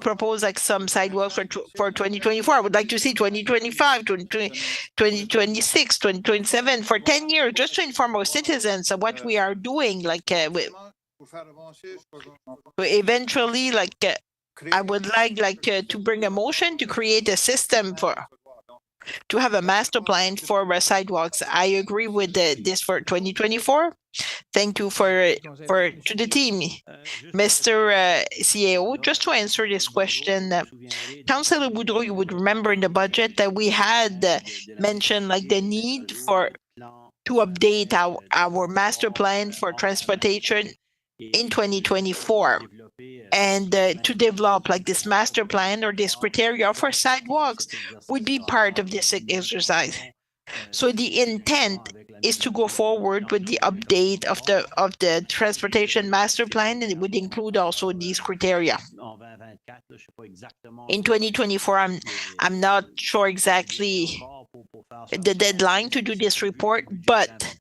propose like some sidewalks for 2024. I would like to see 2025, 2026, 2027 for 10 years, just to inform our citizens of what we are doing. Like eventually, like I would like to bring a motion to create a system to have a master plan for sidewalks. I agree with this for 2024. Thank you to the team, Mr. CAO. Just to answer this question, Councillor Boudreau, you would remember in the budget that we had mentioned like the need to update our master plan for transportation in 2024 and to develop like this master plan or this criteria for sidewalks would be part of this exercise. So the intent is to go forward with the update of the transportation master plan, and it would include also these criteria. In 2024, I'm not sure exactly the deadline to do this report, but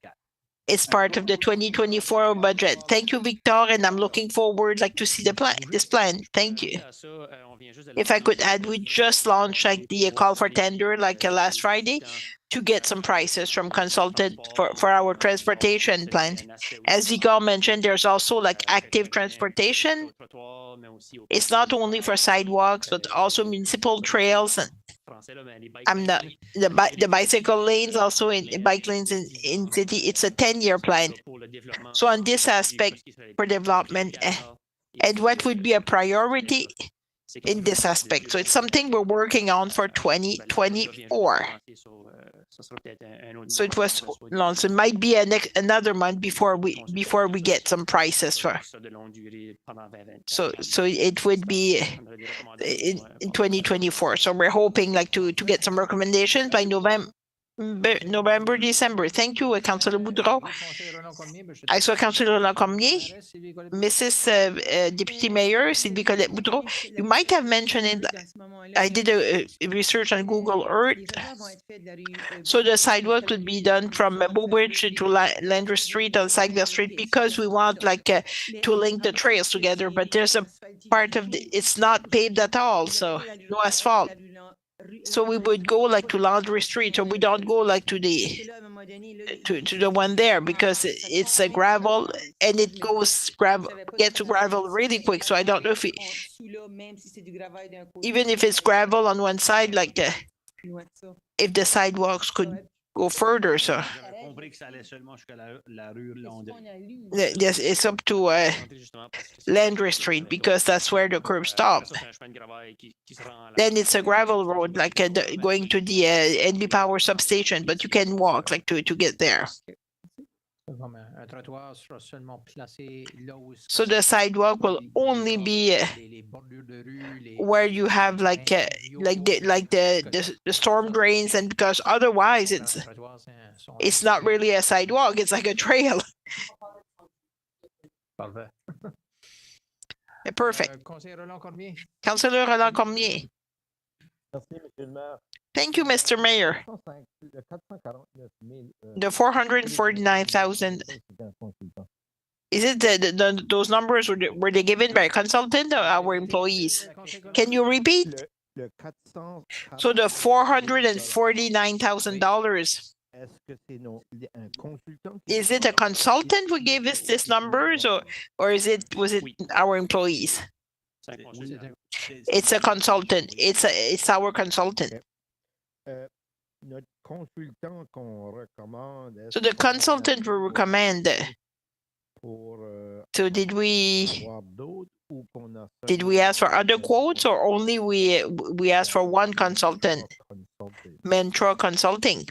it's part of the 2024 budget. Thank you, Victor, and I'm looking forward to see this plan. Thank you. If I could add, we just launched the call for tender last Friday to get some prices from consultant for our transportation plan. As Victor mentioned, there's also active transportation. It's not only for sidewalks, but also municipal trails. The bicycle lanes, also in bike lanes in city. It's a 10-year plan. So on this aspect for development, and what would be a priority in this aspect. So it's something we're working on for 2024. So it was launched. It might be another month before we get some prices for. So it would be in 2024. So we're hoping to get some recommendations by November, December. Thank you, Councillor Boudreau. I saw Councillor Lacommier, Mrs. Deputy Mayor Sylvie Colette Boudreau. You might have mentioned it. I did a research on Google Earth. So the sidewalk would be done from Beaubridge to Landry Street on Sackville Street because we want to link the trails together. But there's a part of it's not paved at all, so no asphalt. So we would go to Landry Street, or we don't go to the one there because it's a gravel and it gets to gravel really quick. So I don't know if even if it's gravel on one side, if the sidewalks could go further. So yes, it's up to Landry Street because that's where the curb stops. Then it's a gravel road, going to the NB Power substation, but you can walk to get there. So the sidewalk will only be where you have the storm drains, and because otherwise it's not really a sidewalk, it's like a trail. Perfect. Conseiller Roland Cormier. Councillor Roland Cormier. Thank you, Mr. Mayor. The 449,000. Is it those numbers were they given by a consultant or our employees? Can you repeat? So the $449,000. Is it a consultant who gave us these numbers, or was it our employees? It's a consultant. It's our consultant. So the consultant will recommend. So did we ask for other quotes, or only we asked for one consultant? Mentor Consulting.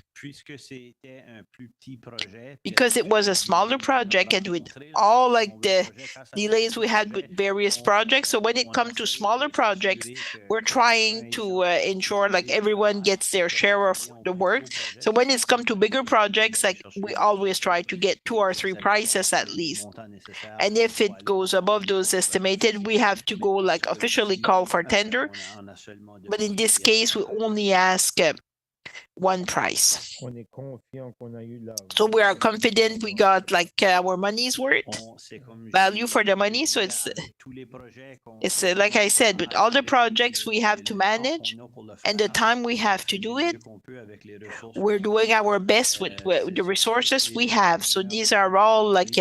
Because it was a smaller project, and with all like the delays we had with various projects. So when it comes to smaller projects, we're trying to ensure like everyone gets their share of the work. So when it's come to bigger projects, like we always try to get 2 or 3 prices at least. And if it goes above those estimated, we have to go like officially call for tender. But in this case, we only ask one price. So we are confident we got like our money's worth, value for the money. So it's like I said, with all the projects we have to manage and the time we have to do it, we're doing our best with the resources we have. So these are all like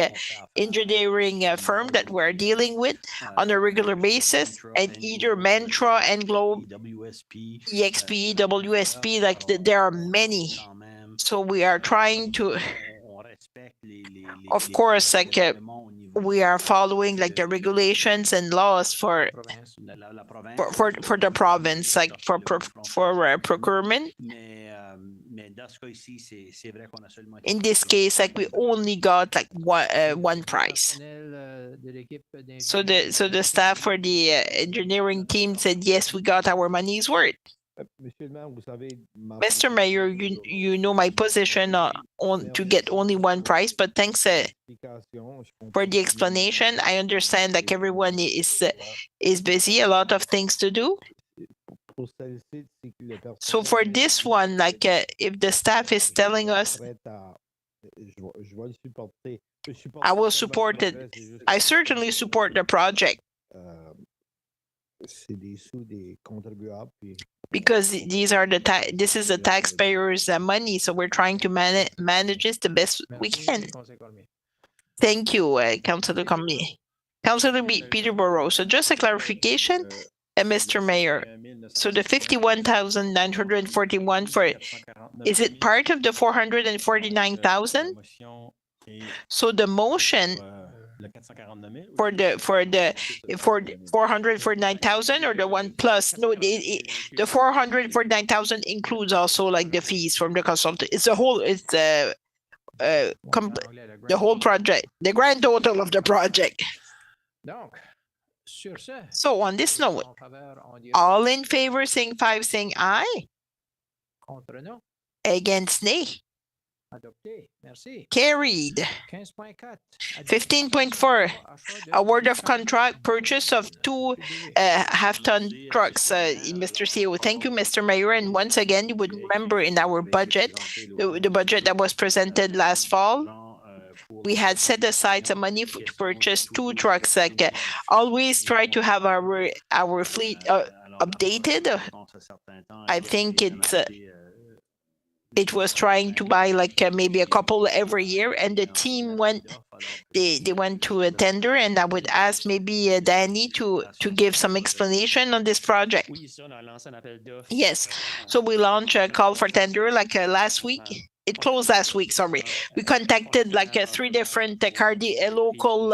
engineering firm that we're dealing with on a regular basis, and either Mantra and Globe, EXP, WSP, like there are many. So we are trying to, of course, like we are following like the regulations and laws for the province, like for procurement. In this case, like we only got like one price. So the staff for the engineering team said yes, we got our money's worth. Mr. Mayor, you know my position on to get only one price, but thanks for the explanation. I understand like everyone is busy, a lot of things to do. So for this one, like if the staff is telling us, I will support it. I certainly support the project. Because these are this is the taxpayers' money, so we're trying to manage this the best we can. Thank you, Councillor Cormier. Councillor Peterborough. So just a clarification, Mr. Mayor. So the 51,941 is it part of the 449,000? So the motion for 449,000 or the one plus? No, the 449,000 includes also like the fees from the consultant. It's the whole project, the grand total of the project. So on this note, all in favor saying aye. Against nay. Carried. 15.4, award of contract purchase of 2 half-ton trucks. Mr. CEO, thank you, Mr. Mayor. And once again, you would remember in our budget, the budget that was presented last fall, we had set aside some money to purchase 2 trucks. Like always try to have our fleet updated. I think it was trying to buy like maybe a couple every year, and the team they went to a tender, and I would ask maybe Danny to give some explanation on this project. Yes, so we launched a call for tender like last week. It closed last week, sorry. We contacted like 3 different local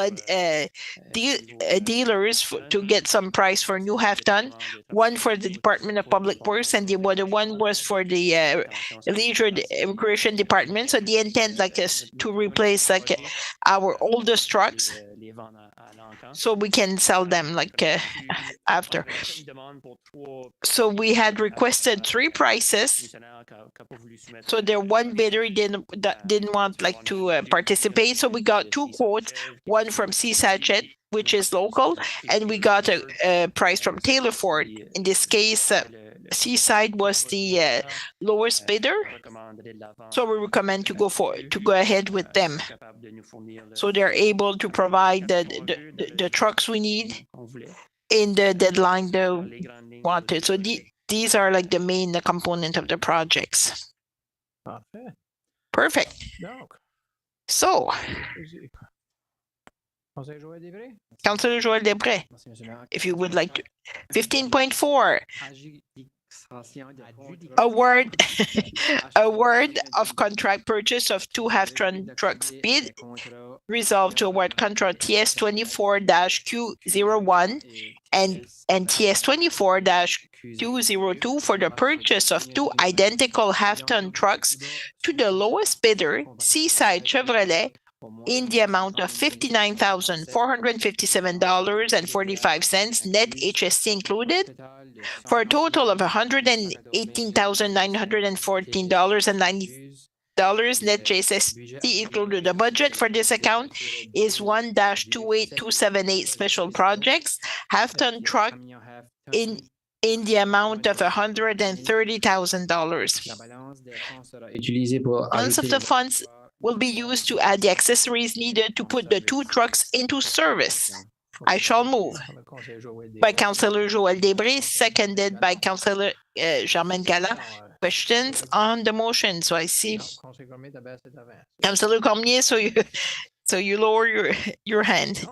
dealers to get some price for new half-ton. One for the Department of Public Works, and the other one was for the Leisure Immigration Department. So the intent like is to replace like our oldest trucks, so we can sell them like after. So we had requested 3 prices. So the one bid bidder didn't want like to participate, so we got two quotes, one from Seaside, which is local, and we got a price from Taylor Ford. In this case, Seaside was the lowest bidder, so we recommend to go ahead with them. So they're able to provide the trucks we need in the deadline they wanted. So these are like the main component of the projects. Perfect. So, Councillor Joël Desprez, if you would like to. 15.4. Award of contract purchase of two half-ton trucks bid. Resolved to award contract TS 24-Q01 and TS 24-Q02 for the purchase of two identical half-ton trucks to the lowest bidder, Seaside Chevrolet, in the amount of $59,457.45, net HST included, for a total of $118,914.90 net HST included. The budget for this account is 1-28278 special projects, half-ton truck in the amount of $130,000. Balance of the funds will be used to add the accessories needed to put the two trucks into service. I shall move. By Councillor Joël Desprez, seconded by Councillor Germaine Galland. Questions on the motion? So I see Councillor Cormier, so you lower your hand.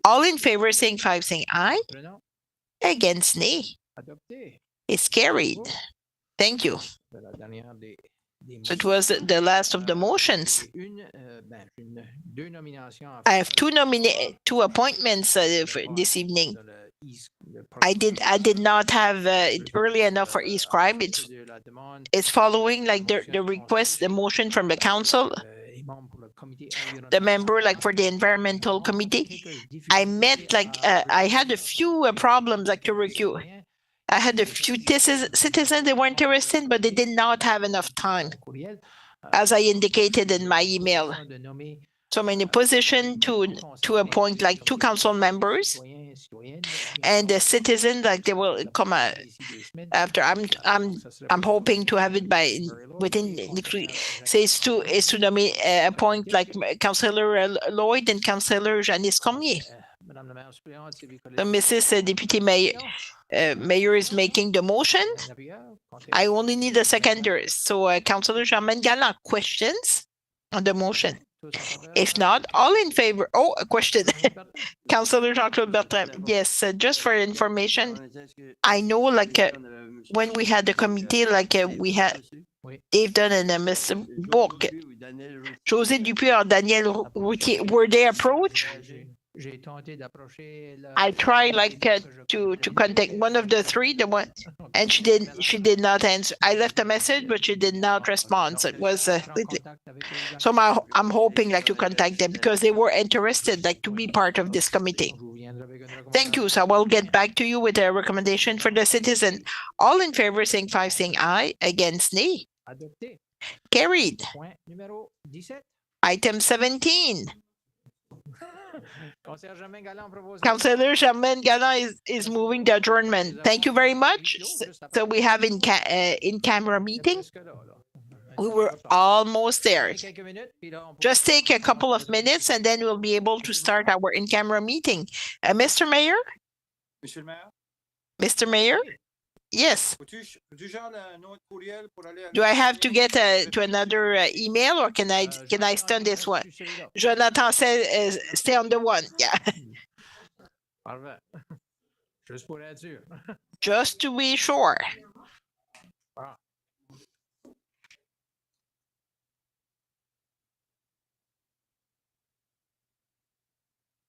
All in favor saying aye. Against nay. It's carried. Thank you. So it was the last of the motions. I have two appointments this evening. I did not have it early enough for e-scribe. It's following like the request, the motion from the council. The member like for the environmental committee. I met like I had a few problems like to recuse. I had a few citizens that were interested, but they did not have enough time, as I indicated in my email. So I'm in a position to appoint like two council members, and the citizens like they will come after. I'm hoping to have it within next week. So it's to appoint like Councillor Lloyd and Councillor Janice Cormier. So Mrs. Deputy Mayor is making the motion. I only need a seconder. So Councillor Germaine Galland, questions on the motion? If not, all in favor. Oh, a question. Councillor Jean-Claude Bertrand. Yes, just for information, I know like when we had the committee, like they've done an MS book. José Dupuis or Daniel Routier, were they approached? I tried like to contact one of the three, the one, and she did not answer. I left a message, but she did not respond. So it was so I'm hoping like to contact them because they were interested like to be part of this committee. Thank you. So I will get back to you with a recommendation for the citizen. All in favor saying aye, against nay. Carried. Item 17. Councillor Germaine Galland is moving the adjournment. Thank you very much. So we have in-camera meeting. We were almost there. Just take a couple of minutes and then we'll be able to start our in-camera meeting. Mr. Mayor? Mr. Mayor? Yes. Do I have to get to another email or can I stun this one? Jonathan said stay on the one. Yeah. Just to be sure.